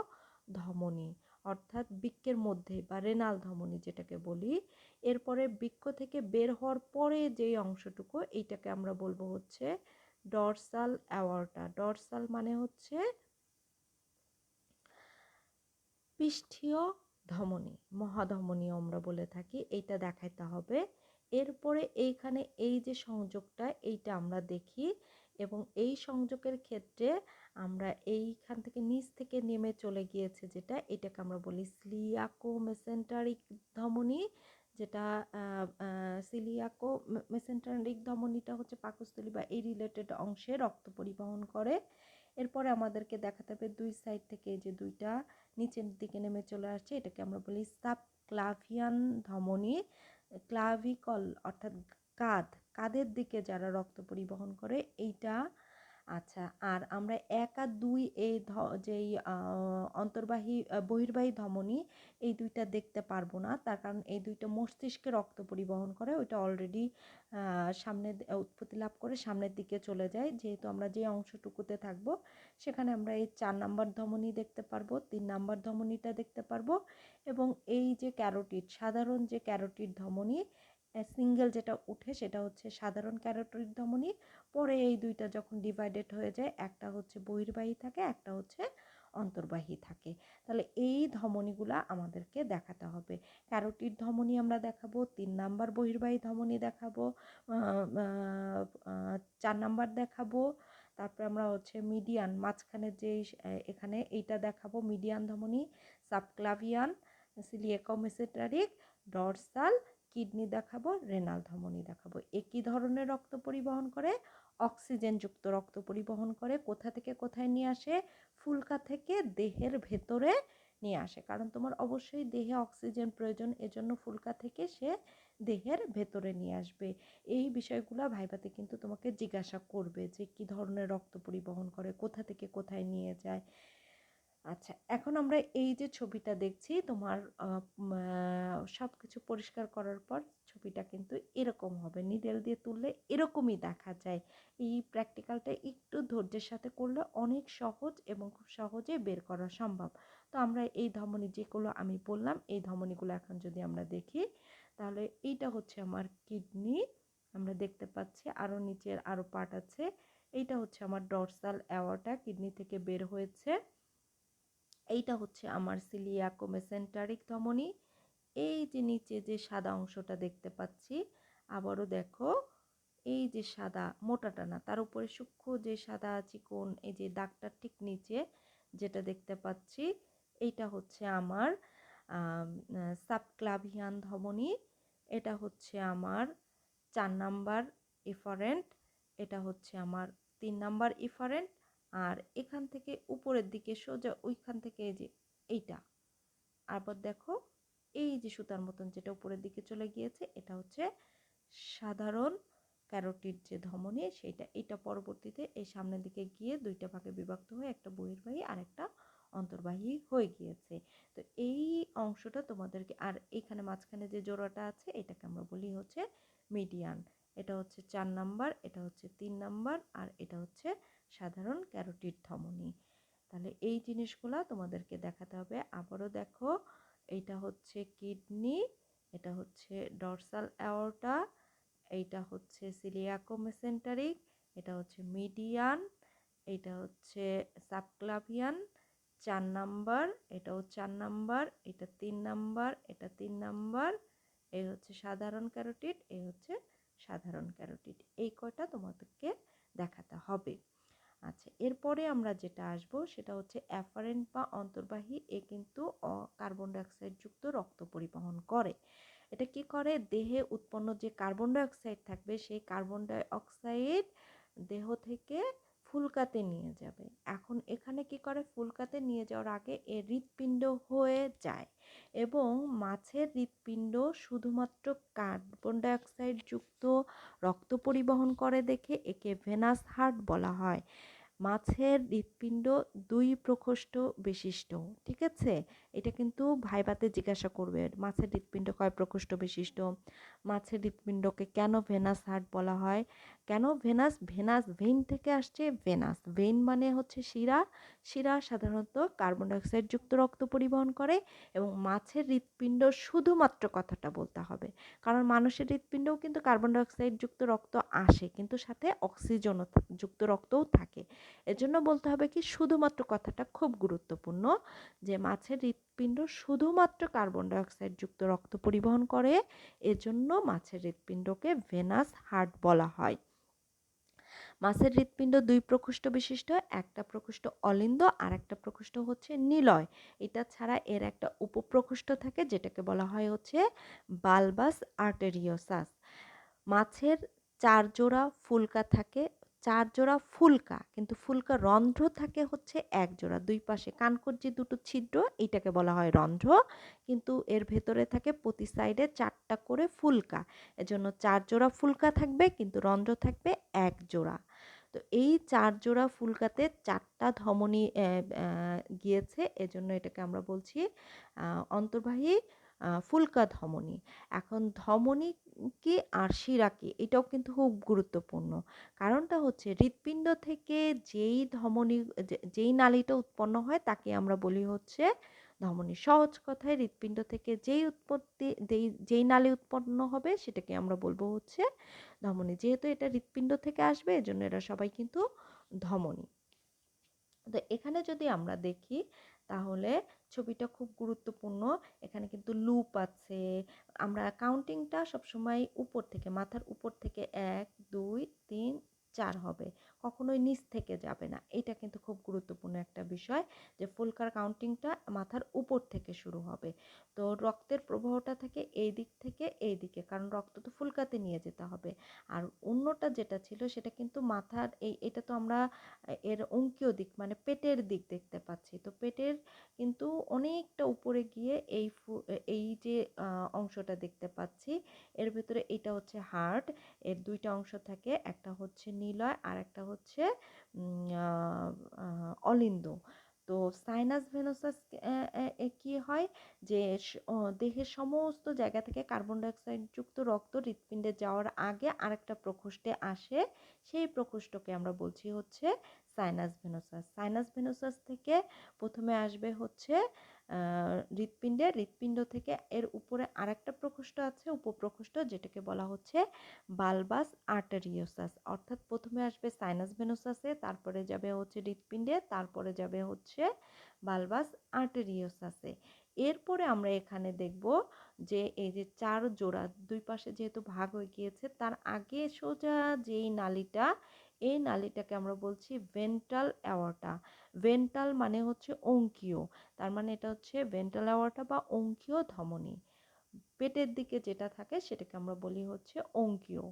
ধমনী, অর্থাৎ বৃক্কের মধ্যে বা রেনাল ধমনী যেটাকে বলি। এরপরে বৃক্ক থেকে বের হওয়ার পরে যেই অংশটুকু, এইটাকে আমরা বলবো হচ্ছে ডরসাল অ্যাওর্টা। ডরসাল মানে হচ্ছে পৃষ্ঠীয় ধমনী, মহাধমনীও আমরা বলে থাকি, এইটা দেখাইতে হবে। এরপরে এইখানে এই যে সংযোগটা, এইটা আমরা দেখি, এবং এই সংযোগের ক্ষেত্রে আমরা এইখান থেকে নিচ থেকে নেমে চলে গিয়েছে যেটা, এটাকে আমরা বলি সিলিয়াকো মেসেন্টারিক ধমনী। যেটা সিলিয়াকো মেসেন্টারিক ধমনীটা হচ্ছে পাকস্থলী বা এই রিলেটেড অংশে রক্ত পরিবহন করে। এরপরে আমাদেরকে দেখাতে হবে দুই সাইড থেকে যে দুইটা নিচের দিকে নেমে চলে আসছে, এটাকে আমরা বলি সাবক্লাভিয়ান ধমনী। ক্লাভিকল অর্থাৎ কাঁধের দিকে যারা রক্ত পরিবহন করে এইটা। আচ্ছা, আর আমরা 1 আর 2 এই যেই অন্তর্বাহী বহির্বাহী ধমনী, এই দুইটা দেখতে পারবো না, তার কারণ এই দুইটা মস্তিষ্কে রক্ত পরিবহন করে, ওইটা অলরেডি সামনে উৎপত্তি লাভ করে সামনের দিকে চলে যায়। যেহেতু আমরা যে অংশটুকুতে থাকবো সেখানে আমরা এই 4 নাম্বার ধমনী দেখতে পারবো, 3 নাম্বার ধমনীটা দেখতে পারবো, এবং এই যে ক্যারোটিড, সাধারণ যে ক্যারোটিড ধমনী সিঙ্গেল যেটা উঠে সেটা হচ্ছে সাধারণ ক্যারোটিড ধমনী। পরে এই দুইটা যখন ডিভাইডেড হয়ে যায়, একটা হচ্ছে বহির্বাহী থাকে, একটা হচ্ছে অন্তর্বাহী থাকে। তাহলে এই ধমনীগুলা আমাদেরকে দেখাতে হবে। ক্যারোটিড ধমনী আমরা দেখাবো, 3 নাম্বার বহির্বাহী ধমনী দেখাবো, 4 নাম্বার দেখাবো, তারপরে আমরা হচ্ছে মিডিয়ান মাঝখানে যে এখানে এইটা দেখাবো মিডিয়ান ধমনী, সাবক্লাভিয়ান, সিলিয়াকোমেসেন্টারিক, ডরসাল, কিডনি দেখাবো, রেনাল ধমনী দেখাবো। একই ধরনের রক্ত পরিবহন করে, অক্সিজেনযুক্ত রক্ত পরিবহন করে, কোথা থেকে কোথায় নিয়ে আসে? ফুলকা থেকে দেহের ভেতরে নিয়ে আসে, কারণ তোমার অবশ্যই দেহে অক্সিজেন প্রয়োজন, এজন্য ফুলকা থেকে সে দেহের ভেতরে নিয়ে আসবে। এই বিষয়গুলো ভাইভাতে কিন্তু তোমাকে জিজ্ঞাসা করবে যে কি ধরনের রক্ত পরিবহন করে, কোথা থেকে কোথায় নিয়ে যায়। আচ্ছা, এখন আমরা এই যে ছবিটা দেখছি, তোমার সব কিছু পরিষ্কার করার পর ছবিটা কিন্তু এরকম হবে, নিডেল দিয়ে তুললে এরকমই দেখা যায়। এই প্র্যাকটিক্যালটা একটু ধৈর্যের সাথে করলে অনেক সহজ এবং খুব সহজে বের করা সম্ভব। তো আমরা এই ধমনী যেগুলো আমি বললাম, এই ধমনীগুলো এখন যদি আমরা দেখি, তাহলে এইটা হচ্ছে আমার কিডনি, আমরা দেখতে পাচ্ছি আরও নিচের আরও পার্ট আছে। এইটা হচ্ছে আমার ডরসাল অ্যাওর্টা, কিডনি থেকে বের হয়েছে। এইটা হচ্ছে আমার সিলিয়াকো মেসেন্টারিক ধমনী। এই যে নিচে যে সাদা অংশটা দেখতে পাচ্ছি, আবারও দেখো এই যে সাদা মোটাটা না, তার উপরে সূক্ষ্ম যে সাদা চিকন এই যে দাগটা ঠিক নিচে যেটা দেখতে পাচ্ছি, এইটা হচ্ছে আমার সাবক্লাভিয়ান ধমনী। এটা হচ্ছে আমার 4 নাম্বার ইফারেন্ট, এটা হচ্ছে আমার 3 নাম্বার ইফারেন্ট, আর এখান থেকে উপরের দিকে সোজা ওইখান থেকে এই যে এইটা, আবার দেখো এই যে সুতার মতন যেটা উপরের দিকে চলে গিয়েছে, এটা হচ্ছে সাধারণ ক্যারোটিড যে ধমনী সেইটা। এটা পরবর্তীতে এই সামনের দিকে গিয়ে দুইটা ভাগে বিভক্ত হয়ে একটা বহির্বাহী আর একটা অন্তর্বাহী হয়ে গিয়েছে। তো এই অংশটা তোমাদেরকে, আর এখানে মাঝখানে যে জোড়াটা আছে এটাকে আমরা বলি হচ্ছে মিডিয়ান। এটা হচ্ছে 4 নাম্বার, এটা হচ্ছে 3 নাম্বার, আর এটা হচ্ছে সাধারণ ক্যারোটিড ধমনী। তাহলে এই জিনিসগুলো তোমাদেরকে দেখাতে হবে। আবারও দেখো, এইটা হচ্ছে কিডনি, এটা হচ্ছে ডরসাল অ্যাওর্টা, এইটা হচ্ছে সিলিয়াকো মেসেন্টারিক, এটা হচ্ছে মিডিয়ান, এটা হচ্ছে সাবক্লাভিয়ান 4 নাম্বার, এটাও 4 নাম্বার, এটা 3 নাম্বার, এটা 3 নাম্বার, এই হচ্ছে সাধারণ ক্যারোটিড, এই হচ্ছে সাধারণ ক্যারোটিড। এই কয়টা তোমাদেরকে দেখাতে হবে। আচ্ছা, এরপরে আমরা যেটা আসবো সেটা হচ্ছে অ্যাফারেন্ট বা অন্তর্বাহী। এ কিন্তু কার্বন ডাইঅক্সাইড যুক্ত রক্ত পরিবহন করে। এটা কি করে? দেহে উৎপন্ন যে কার্বন ডাইঅক্সাইড থাকবে সেই কার্বন ডাইঅক্সাইড দেহ থেকে ফুলকাতে নিয়ে যাবে। এখন এখানে কি করে, ফুলকাতে নিয়ে যাওয়ার আগে এর হৃৎপিণ্ড হয়ে যায় এবং মাছের হৃৎপিণ্ড শুধুমাত্র কার্বন ডাইঅক্সাইড যুক্ত রক্ত পরিবহন করে দেখে একে ভেনাস হার্ট বলা হয়। মাছের হৃৎপিণ্ড ২ প্রকোষ্ঠ বিশিষ্ট। ঠিক আছে? এটা কিন্তু ভাইভাতে জিজ্ঞাসা করবে। মাছের হৃৎপিণ্ড কয় প্রকোষ্ঠ বিশিষ্ট? মাছের হৃৎপিণ্ডকে কেন ভেনাস হার্ট বলা হয়? কেন ভেনাস? ভেনাস ভেইন থেকে আসছে ভেনাস। ভেইন মানে হচ্ছে শিরা। শিরা সাধারণত কার্বন ডাইঅক্সাইড যুক্ত রক্ত পরিবহন করে এবং মাছের হৃৎপিণ্ড শুধুমাত্র কথাটা বলতে হবে। কারণ মানুষের হৃৎপিণ্ডেও কিন্তু কার্বন ডাইঅক্সাইড যুক্ত রক্ত আসে কিন্তু সাথে অক্সিজেনও যুক্ত রক্তও থাকে। এজন্য বলতে হবে কি শুধুমাত্র কথাটা খুব গুরুত্বপূর্ণ যে মাছের হৃৎপিণ্ড শুধুমাত্র কার্বন ডাইঅক্সাইড যুক্ত রক্ত পরিবহন করে, এজন্য মাছের হৃৎপিণ্ডকে ভেনাস হার্ট বলা হয়। মাছের হৃৎপিণ্ড ২ প্রকোষ্ঠ বিশিষ্ট, একটা প্রকোষ্ঠ অলিন্দ আর একটা প্রকোষ্ঠ হচ্ছে নিলয়। এটা ছাড়া এর একটা উপপ্রকোষ্ঠ থাকে যেটাকে বলা হয় হচ্ছে বালবাস আর্টেরিওসাস। মাছের ৪ জোড়া ফুলকা থাকে, ৪ জোড়া ফুলকা, কিন্তু ফুলকা রন্ধ্র থাকে হচ্ছে ১ জোড়া। ২ পাশে কানকোর যে দুটো ছিদ্র এইটাকে বলা হয় রন্ধ্র, কিন্তু এর ভেতরে থাকে প্রতি সাইডে ৪টা করে ফুলকা। এজন্য ৪ জোড়া ফুলকা থাকবে কিন্তু রন্ধ্র থাকবে ১ জোড়া। তো এই ৪ জোড়া ফুলকাতে ৪টা ধমনী গিয়েছে, এজন্য এটাকে আমরা বলছি অন্তর্বাহী ফুলকা ধমনী। এখন ধমনী কি আর শিরা কি এটাও কিন্তু খুব গুরুত্বপূর্ণ। কারণটা হচ্ছে হৃৎপিণ্ড থেকে যেই ধমনী যেই নালীটা উৎপন্ন হয় তাকে আমরা বলি হচ্ছে ধমনী। সহজ কথায় হৃৎপিণ্ড থেকে যেই নালী উৎপন্ন হবে সেটাকে আমরা বলবো হচ্ছে ধমনী। যেহেতু এটা হৃৎপিণ্ড থেকে আসবে এজন্য এরা সবাই কিন্তু ধমনী। তো এখানে যদি আমরা দেখি তাহলে ছবিটা খুব গুরুত্বপূর্ণ। এখানে কিন্তু লুপ আছে। আমরা কাউন্টিংটা সবসময় উপর থেকে, মাথার উপর থেকে ১, ২, ৩, ৪ হবে। কখনোই নিচ থেকে যাবে না। এটা কিন্তু খুব গুরুত্বপূর্ণ একটা বিষয় যে ফুলকার কাউন্টিংটা মাথার উপর থেকে শুরু হবে। তো রক্তের প্রবাহটা থাকে এই দিক থেকে এই দিকে, কারণ রক্ত তো ফুলকাতে নিয়ে যেতে হবে। আর অন্যটা যেটা ছিল সেটা কিন্তু মাথার এটা তো আমরা এর অঙ্কীয় দিক মানে পেটের দিক দেখতে পাচ্ছি। তো পেটের কিন্তু অনেকটা উপরে গিয়ে এই যে অংশটা দেখতে পাচ্ছি এর ভেতরে এটা হচ্ছে হার্ট। এর ২টা অংশ থাকে, একটা হচ্ছে নিলয় আর একটা হচ্ছে অলিন্দ। তো সাইনাস ভেনোসাস কি হয় যে দেহের সমস্ত জায়গা থেকে কার্বন ডাইঅক্সাইড যুক্ত রক্ত হৃৎপিণ্ডে যাওয়ার আগে আরেকটা প্রকোষ্ঠে আসে, সেই প্রকোষ্ঠকে আমরা বলছি হচ্ছে সাইনাস ভেনোসাস। সাইনাস ভেনোসাস থেকে প্রথমে আসবে হচ্ছে হৃৎপিণ্ড থেকে এর উপরে আরেকটা প্রকোষ্ঠ আছে উপপ্রকোষ্ঠ, যেটাকে বলা হচ্ছে বালবাস আর্টেরিওসাস। অর্থাৎ প্রথমে আসবে সাইনাস ভেনোসাসে, তারপরে যাবে হচ্ছে হৃৎপিণ্ডে, তারপরে যাবে হচ্ছে বালবাস আর্টেরিওসাসে। এরপরে আমরা এখানে দেখব যে এই যে ৪ জোড়া ২ পাশে যেহেতু ভাগ হয়ে গিয়েছে তার আগে সোজা যেই নালীটা, এই নালীটাকে আমরা বলছি ভেন্ট্রাল অ্যাওর্টা। ভেন্ট্রাল মানে হচ্ছে অঙ্কীয়, তার মানে এটা হচ্ছে ভেন্ট্রাল অ্যাওর্টা বা অঙ্কীয় ধমনী। পেটের দিকে যেটা থাকে সেটাকে আমরা বলি হচ্ছে অঙ্কীয়,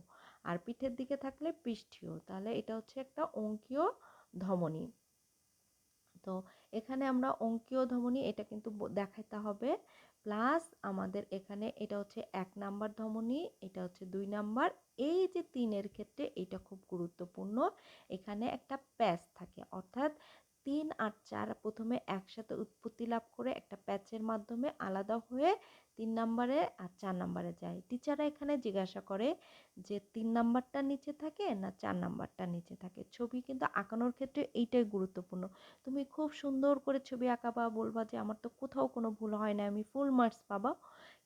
আর পিঠের দিকে থাকলে পৃষ্ঠীয়। তাহলে এটা হচ্ছে একটা অঙ্কীয় ধমনী। তো এখানে আমরা অঙ্কীয় ধমনী এটা কিন্তু দেখাতে হবে। প্লাস আমাদের এখানে এটা হচ্ছে ১ নাম্বার ধমনী, এটা হচ্ছে ২ নাম্বার। এই যে ৩ এর ক্ষেত্রে এটা খুব গুরুত্বপূর্ণ। এখানে একটা প্যাচ থাকে, অর্থাৎ ৩ আর ৪ প্রথমে একসাথে উৎপত্তি লাভ করে একটা প্যাচের মাধ্যমে আলাদা হয়ে ৩ নাম্বারে আর ৪ নাম্বারে যায়। টিচাররা এখানে জিজ্ঞাসা করে যে ৩ নাম্বারটা নিচে থাকে না ৪ নাম্বারটা নিচে থাকে। ছবি কিন্তু আঁকানোর ক্ষেত্রে এইটাই গুরুত্বপূর্ণ। তুমি খুব সুন্দর করে ছবি আঁকাবা, বলবা যে আমার তো কোথাও কোনো ভুল হয় না, আমি ফুল মার্কস পাবা।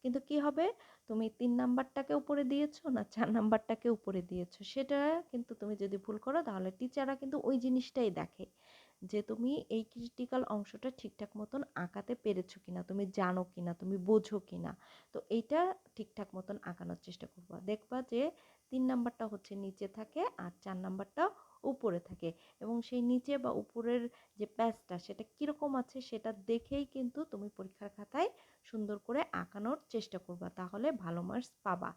কিন্তু কি হবে, তুমি ৩ নাম্বারটাকে উপরে দিয়েছো না ৪ নাম্বারটাকে উপরে দিয়েছো, সেটা কিন্তু তুমি যদি ভুল করো তাহলে টিচাররা কিন্তু ওই জিনিসটাই দেখে যে তুমি এই ক্রিটিক্যাল অংশটা ঠিকঠাক মতন আঁকাতে পেরেছো কিনা, তুমি জানো কিনা, তুমি বোঝো কিনা। তো এইটা ঠিকঠাক মতন আঁকানোর চেষ্টা করবা, দেখবা যে ৩ নাম্বারটা হচ্ছে নিচে থাকে আর ৪ নাম্বারটা উপরে থাকে, এবং সেই নিচে বা উপরের যে প্যাচটা সেটা কীরকম আছে সেটা দেখেই কিন্তু তুমি পরীক্ষার খাতায় সুন্দর করে আঁকানোর চেষ্টা করবা, তাহলে ভালো মার্কস পাবা।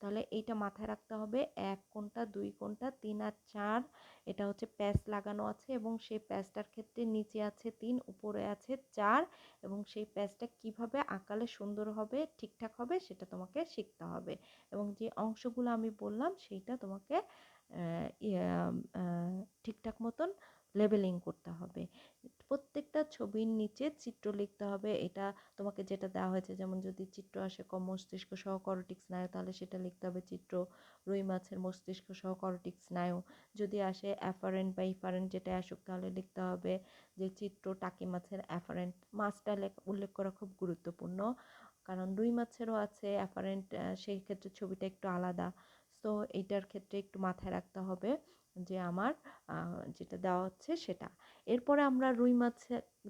তাহলে এইটা মাথায় রাখতে হবে, ১ কোনটা, ২ কোনটা, ৩ আর ৪ এটা হচ্ছে প্যাচ লাগানো আছে এবং সেই প্যাচটার ক্ষেত্রে নিচে আছে 3, উপরে আছে 4 এবং সেই প্যাচটা কিভাবে আঁকালে সুন্দর হবে, ঠিকঠাক হবে সেটা তোমাকে শিখতে হবে। এবং যে অংশগুলো আমি বললাম সেইটা তোমাকে ঠিকঠাক মতন লেবেলিং করতে হবে। প্রত্যেকটা ছবির নিচে চিত্র লিখতে হবে। এটা তোমাকে যেটা দেওয়া হয়েছে, যেমন যদি চিত্র আসে মস্তিষ্ক সহ করটিক স্নায়ু, তাহলে সেটা লিখতে হবে চিত্র রুই মাছের মস্তিষ্ক সহ করটিক স্নায়ু। যদি আসে অ্যাফারেন্ট বা ইফারেন্ট যেটা আসুক, তাহলে লিখতে হবে যে চিত্র টাকি মাছের অ্যাফারেন্ট। মাছটা উল্লেখ করা খুব গুরুত্বপূর্ণ, কারণ রুই মাছেরও আছে অ্যাফারেন্ট, সেই ক্ষেত্রে ছবিটা একটু আলাদা। তো এইটার ক্ষেত্রে একটু মাথায় রাখতে হবে যে আমার যেটা দেওয়া হচ্ছে সেটা। এরপরে আমরা রুই মাছ,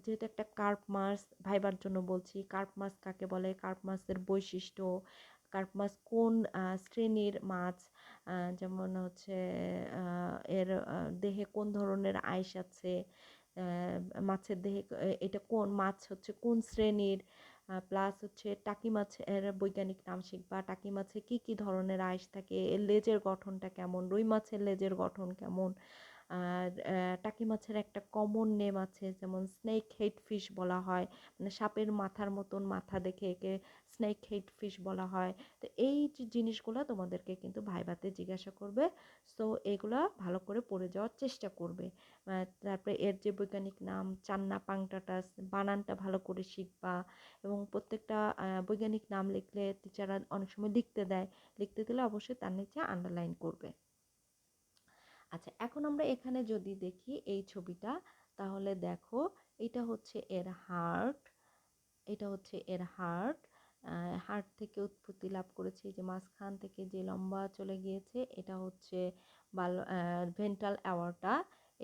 যেহেতু একটা কার্প মাছ, ভাইবার জন্য বলছি, কার্প মাছ কাকে বলে, কার্প মাছের বৈশিষ্ট্য, কার্প মাছ কোন শ্রেণীর মাছ, যেমন হচ্ছে এর দেহে কোন ধরনের আঁশ আছে, মাছের দেহে এটা কোন মাছ হচ্ছে কোন শ্রেণীর, প্লাস হচ্ছে টাকি মাছের বৈজ্ঞানিক নাম শিখবা, টাকি মাছে কি কি ধরনের আঁশ থাকে, এর লেজের গঠনটা কেমন, রুই মাছের লেজের গঠন কেমন। আর টাকি মাছের একটা কমন নেম আছে, যেমন স্নেক হেড ফিশ বলা হয়, মানে সাপের মাথার মতন মাথা দেখে একে স্নেক হেড ফিশ বলা হয়। তো এই যে জিনিসগুলো তোমাদেরকে কিন্তু ভাইভাতে জিজ্ঞাসা করবে, সো এগুলা ভালো করে পড়ে যাওয়ার চেষ্টা করবে। তারপরে এর যে বৈজ্ঞানিক নাম চান্না পাংটাটাস, বানানটা ভালো করে শিখবা। এবং প্রত্যেকটা বৈজ্ঞানিক নাম লিখলে টিচাররা অনেক সময় লিখতে দেয়, লিখতে দিলে অবশ্যই তার নিচে আন্ডারলাইন করবে। আচ্ছা, এখন আমরা এখানে যদি দেখি এই ছবিটা, তাহলে দেখো এটা হচ্ছে এর হার্ট, এটা হচ্ছে এর হার্ট। হার্ট থেকে উৎপত্তি লাভ করেছে, যে মাঝখান থেকে যে লম্বা চলে গিয়েছে এটা হচ্ছে ভেন্ট্রাল অ্যাওর্টা।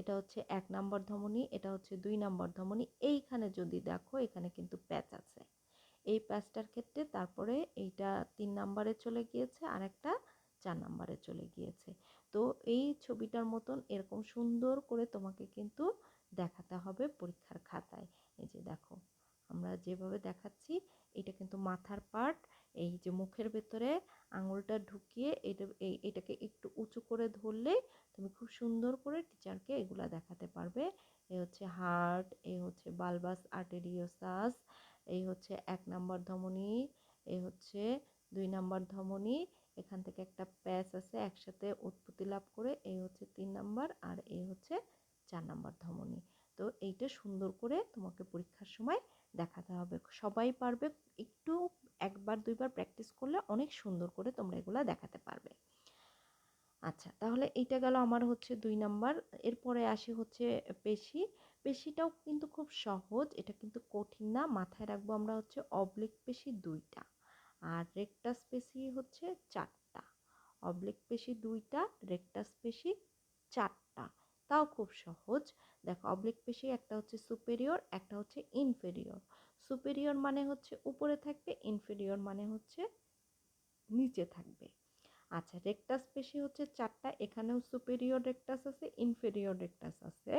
এটা হচ্ছে 1 নম্বর ধমনী, এটা হচ্ছে 2 নম্বর ধমনী। এইখানে যদি দেখো এখানে কিন্তু প্যাচ আছে, এই প্যাচটার ক্ষেত্রে তারপরে এইটা 3 নম্বরে চলে গিয়েছে আর একটা 4 নম্বরে চলে গিয়েছে। তো এই ছবিটার মতন এরকম সুন্দর করে তোমাকে কিন্তু দেখাতে হবে পরীক্ষার খাতায়। এই যে দেখো আমরা যেভাবে দেখাচ্ছি, এটা কিন্তু মাথার পার্ট। এই যে মুখের ভেতরে আঙুলটা ঢুকিয়ে এটাকে একটু উঁচু করে ধরলে তুমি খুব সুন্দর করে টিচারকে এগুলা দেখাতে পারবে। এই হচ্ছে হার্ট, এই হচ্ছে বালবাস আর্টেরিওসাস, এই হচ্ছে 1 নম্বর ধমনী, এই হচ্ছে 2 নম্বর ধমনী, এখান থেকে একটা প্যাচ আছে একসাথে উৎপত্তি লাভ করে, এই হচ্ছে 3 নম্বর আর এই হচ্ছে 4 নম্বর ধমনী। তো এইটা সুন্দর করে তোমাকে পরীক্ষার সময় দেখাতে হবে। সবাই পারবে, একটু 1-2বার প্র্যাকটিস করলে অনেক সুন্দর করে তোমরা এগুলা দেখাতে পারবে। আচ্ছা, তাহলে এইটা গেল আমার হচ্ছে 2 নাম্বার। এরপরে আসি হচ্ছে পেশি। পেশিটাও কিন্তু খুব সহজ, এটা কিন্তু কঠিন না। মাথায় রাখবো আমরা হচ্ছে অবলিক পেশি 2টা আর রেকটাস পেশি হচ্ছে 4টা। অবলিক পেশি 2টা, রেকটাস পেশি 4টা, তাও খুব সহজ। দেখো অবলিক পেশি একটা হচ্ছে সুপেরিয়র, একটা হচ্ছে ইনফেরিয়র। সুপেরিয়র মানে হচ্ছে উপরে থাকবে, ইনফেরিয়র মানে হচ্ছে নিচে থাকবে। আচ্ছা, রেকটাস পেশি হচ্ছে 4টা, এখানেও সুপেরিয়র রেকটাস আছে, ইনফেরিয়র রেকটাস আছে,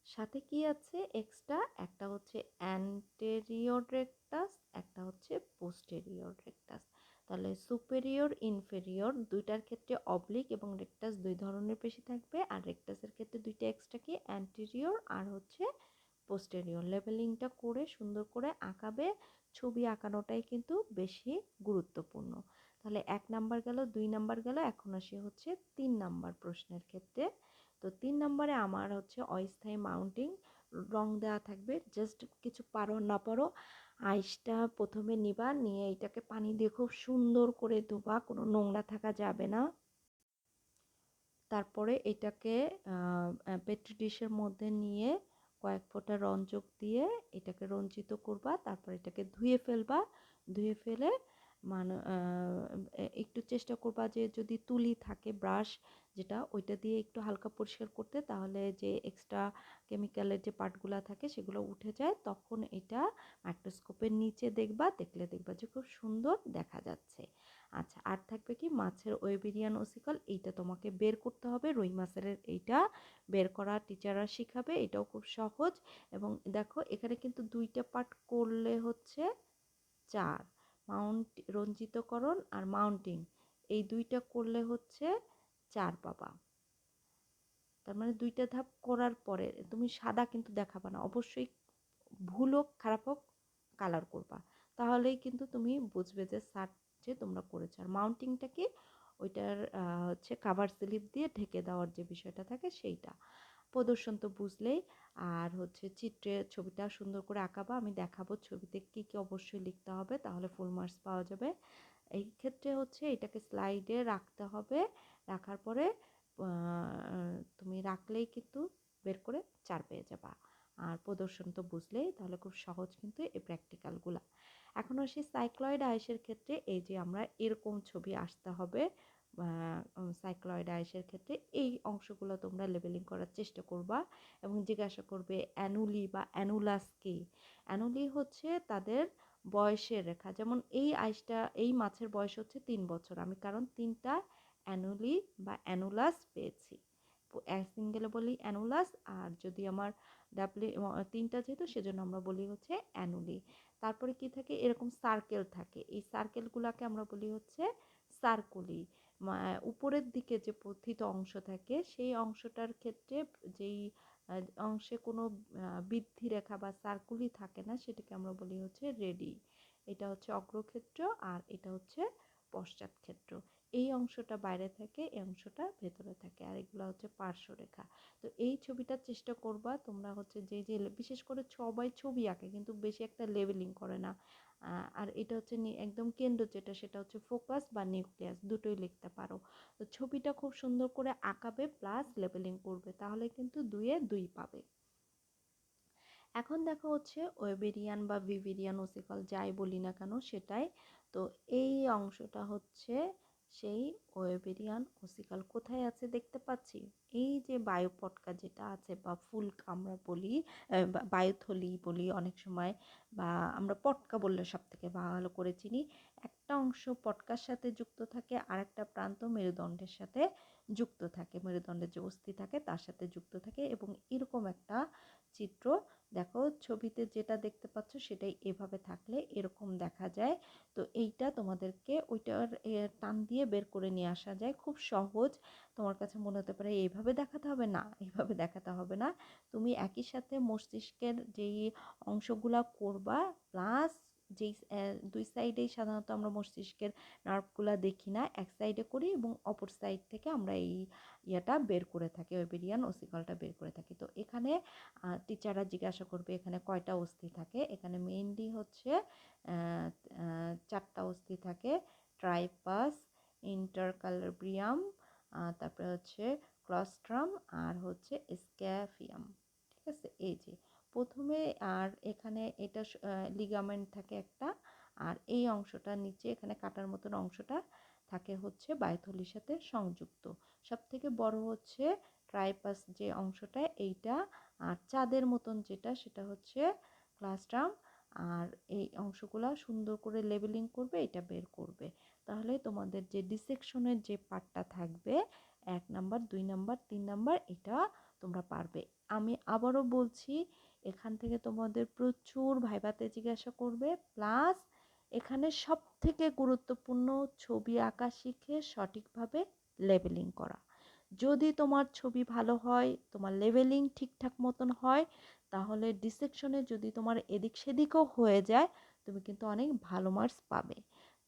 সাথে কি আছে এক্সট্রা, একটা হচ্ছে অ্যান্টেরিয়র রেকটাস, একটা হচ্ছে পোস্টেরিয়র রেকটাস। তাহলে সুপেরিয়র ইনফেরিয়র দুইটার ক্ষেত্রে অবলিক এবং রেকটাস 2 ধরনের পেশি থাকবে, আর রেকটাসের ক্ষেত্রে 2টা এক্সট্রা কি অ্যান্টেরিয়র আর হচ্ছে পোস্টেরিয়র। লেবেলিংটা করে সুন্দর করে আঁকাবে, ছবি আঁকানোটাই কিন্তু বেশি গুরুত্বপূর্ণ। তাহলে 1 নাম্বার গেল, 2 নাম্বার গেল, এখন আসি হচ্ছে 3 নাম্বার প্রশ্নের ক্ষেত্রে। তো 3 নম্বরে আমার হচ্ছে অস্থায়ী মাউন্টিং, রং দেওয়া থাকবে, জাস্ট কিছু পারো না পারো আইসটা প্রথমে নিবা, নিয়ে এটাকে পানি দিয়ে খুব সুন্দর করে ধোবা, কোনো নোংরা থাকা যাবে না। তারপরে এটাকে পেট্রি ডিশের মধ্যে নিয়ে কয়েক ফোঁটা রঞ্জক দিয়ে এটাকে রঞ্জিত করবা, তারপর এটাকে ধুয়ে ফেলবা। ধুয়ে ফেলে মানে একটু চেষ্টা করবা যে যদি তুলি থাকে, ব্রাশ যেটা, ওইটা দিয়ে একটু হালকা পরিষ্কার করতে, তাহলে যে এক্সট্রা কেমিক্যালের যে পার্টগুলো থাকে সেগুলো উঠে যায়। তখন এটা মাইক্রোস্কোপের নিচে দেখবা, দেখলে দেখবা যে খুব সুন্দর দেখা যাচ্ছে। আচ্ছা, আর থাকবে কি মাছের ওয়েবিরিয়ান ওসিকল, এইটা তোমাকে বের করতে হবে। রুই মাছের এইটা বের করা টিচাররা শিখাবে, এটাও খুব সহজ। এবং দেখো এখানে কিন্তু 2টা পার্ট করলে হচ্ছে 4, রঞ্জিতকরণ আর মাউন্টিং, এই 2টা করলে হচ্ছে 4 পাবা। তার মানে 2টা ধাপ করার পরে তুমি সাদা কিন্তু দেখাবা না, অবশ্যই ভুল হোক খারাপ হোক কালার করবা, তাহলেই কিন্তু তুমি বুঝবে যে শার্ট যে তোমরা করেছো। আর মাউন্টিংটা কি, ওইটার হচ্ছে কাভার স্লিপ দিয়ে ঢেকে দেওয়ার যে বিষয়টা থাকে সেইটা। প্রদর্শন তো বুঝলেই। আর হচ্ছে চিত্রে ছবিটা সুন্দর করে আঁকাবা, আমি দেখাবো ছবিতে কি কি অবশ্যই লিখতে হবে, তাহলে ফুল মার্কস পাওয়া যাবে। এই ক্ষেত্রে হচ্ছে এটাকে স্লাইডে রাখতে হবে, রাখার পরে তুমি রাখলেই কিন্তু বের করে 4 পেয়ে যাবা। আর প্রদর্শন তো বুঝলেই, তাহলে খুব সহজ কিন্তু এই প্র্যাকটিক্যালগুলা। এখন আসি সাইক্লয়েড আইসের ক্ষেত্রে, এই যে আমরা এরকম ছবি আসতে হবে। সাইক্লয়েড আইসের ক্ষেত্রে এই অংশগুলো তোমরা লেবেলিং করার চেষ্টা করবা এবং জিজ্ঞাসা করবে অ্যানুলি বা অ্যানুলাস কি। অ্যানুলি হচ্ছে তাদের বয়সের রেখা, যেমন এই আইসটা, এই মাছের বয়স হচ্ছে 3 বছর, আমি কারণ 3টা অ্যানুলি বা অ্যানুলাস পেয়েছি, সিঙ্গেলে বলি অ্যানুলাস, আর যদি আমার ডাবলি 3টা যেহেতু সেজন্য আমরা বলি হচ্ছে অ্যানুলি। তারপরে কি থাকে, এরকম সার্কেল থাকে, এই সার্কেলগুলোকে আমরা বলি হচ্ছে সার্কুলি। উপরের দিকে যে পথিত অংশ থাকে সেই অংশটার ক্ষেত্রে যেই অংশে কোনো বৃদ্ধি রেখা বা সার্কুলই থাকে না, সেটাকে আমরা বলি হচ্ছে রেডি। এটা হচ্ছে অগ্রক্ষেত্র আর এটা হচ্ছে পশ্চাৎক্ষেত্র। এই অংশটা বাইরে থাকে, এই অংশটা ভেতরে থাকে, আর এগুলো হচ্ছে পার্শ্বরেখা। তো এই ছবিটার চেষ্টা করবা তোমরা হচ্ছে যে যে বিশেষ করে সবাই ছবি আঁকে কিন্তু বেশি একটা লেবেলিং করে না। আর এটা হচ্ছে একদম কেন্দ্র যেটা, সেটা হচ্ছে ফোকাস বা নিউক্লিয়াস, দুটোই লিখতে পারো। তো ছবিটা খুব সুন্দর করে আঁকাবে প্লাস লেবেলিং করবে, তাহলে কিন্তু 2-এ 2 পাবে। এখন দেখো হচ্ছে ওয়েবেরিয়ান বা ভিভিরিয়ান ওসিকল যাই বলি না কেন সেটাই। তো এই অংশটা হচ্ছে সেই ওয়েবেরিয়ান ওসিকল। কোথায় আছে দেখতে পাচ্ছি, এই যে বায়ুপটকা যেটা আছে বা ফুল আমরা বলি, বায়ুথলি বলি অনেক সময়, বা আমরা পটকা বললে সব থেকে ভালো করে চিনি। একটা অংশ পটকার সাথে যুক্ত থাকে, আর একটা প্রান্ত মেরুদণ্ডের সাথে যুক্ত থাকে, মেরুদণ্ডের যে অস্থি থাকে তার সাথে যুক্ত থাকে, এবং এরকম একটা চিত্র দেখো ছবিতে যেটা দেখতে পাচ্ছ সেটাই এভাবে থাকলে এরকম দেখা যায়। তো এইটা তোমাদেরকে ওইটার টান দিয়ে বের করে নিয়ে আসা যায়, খুব সহজ। তোমার কাছে মনে হতে পারে এইভাবে দেখাতে হবে, না এইভাবে দেখাতে হবে না। তুমি একই সাথে মস্তিষ্কের যেই অংশগুলা করবা প্লাস যেই 2 সাইডেই সাধারণত আমরা মস্তিষ্কের নার্ভগুলা দেখি না, এক সাইডে করি এবং অপর সাইড থেকে আমরা এই ইয়েটা বের করে থাকি, ওয়েবেরিয়ান ওসিকলটা বের করে থাকি। তো এখানে টিচাররা জিজ্ঞাসা করবে এখানে কয়টা অস্থি থাকে, এখানে মেইনলি হচ্ছে 4টা অস্থি থাকে, ট্রাইপাস, ইন্টারকালাব্রিয়াম, তারপরে হচ্ছে ক্লস্ট্রাম আর হচ্ছে স্ক্যাফিয়াম। ঠিক আছে, এই যে প্রথমে, আর এখানে এটা লিগামেন্ট থাকে একটা, আর এই অংশটা নিচে এখানে কাটার মতন অংশটা থাকে হচ্ছে বায়ুথলির সাথে সংযুক্ত। সব থেকে বড় হচ্ছে ট্রাইপাস যে অংশটা এইটা, আর চাঁদের মতন যেটা সেটা হচ্ছে ক্লাস্ট্রাম। আর এই অংশগুলো সুন্দর করে লেবেলিং করবে, এটা বের করবে, তাহলে তোমাদের যে ডিসেকশনের যে পার্টটা থাকবে 1 নাম্বার 2 নাম্বার 3 নাম্বার এটা তোমরা পারবে। আমি আবারও বলছি, এখান থেকে তোমাদের প্রচুর ভাইভাতে জিজ্ঞাসা করবে, প্লাস এখানে সব থেকে গুরুত্বপূর্ণ ছবি আঁকা শিখে সঠিকভাবে লেবেলিং করা। যদি তোমার ছবি ভালো হয়, তোমার লেভেলিং ঠিকঠাক মতন হয়, তাহলে ডিসেকশনে যদি তোমার এদিক সেদিকও হয়ে যায় তুমি কিন্তু অনেক ভালো মার্কস পাবে।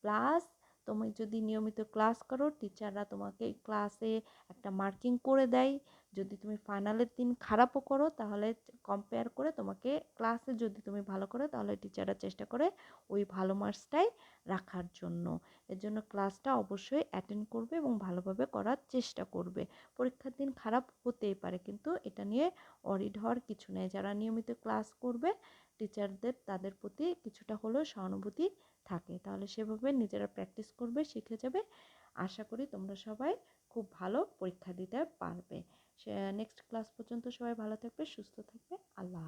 প্লাস তুমি যদি নিয়মিত ক্লাস করো, টিচাররা তোমাকে ক্লাসে একটা মার্কিং করে দেয়। যদি তুমি ফাইনালের দিন খারাপও করো তাহলে কম্পেয়ার করে তোমাকে, ক্লাসে যদি তুমি ভালো করো তাহলে টিচাররা চেষ্টা করে ওই ভালো মার্কসটাই রাখার জন্য। এর জন্য ক্লাসটা অবশ্যই অ্যাটেন্ড করবে এবং ভালোভাবে করার চেষ্টা করবে। পরীক্ষার দিন খারাপ হতেই পারে, কিন্তু এটা নিয়ে অরিড হওয়ার কিছু নেই। যারা নিয়মিত ক্লাস করবে টিচারদের তাদের প্রতি কিছুটা হলেও সহানুভূতি থাকে, তাহলে সেভাবে নিজেরা প্র্যাকটিস করবে, শিখে যাবে। আশা করি তোমরা সবাই খুব ভালো পরীক্ষা দিতে পারবে। নেক্সট ক্লাস পর্যন্ত সবাই ভালো থাকবে, সুস্থ থাকবে। আল্লাহ।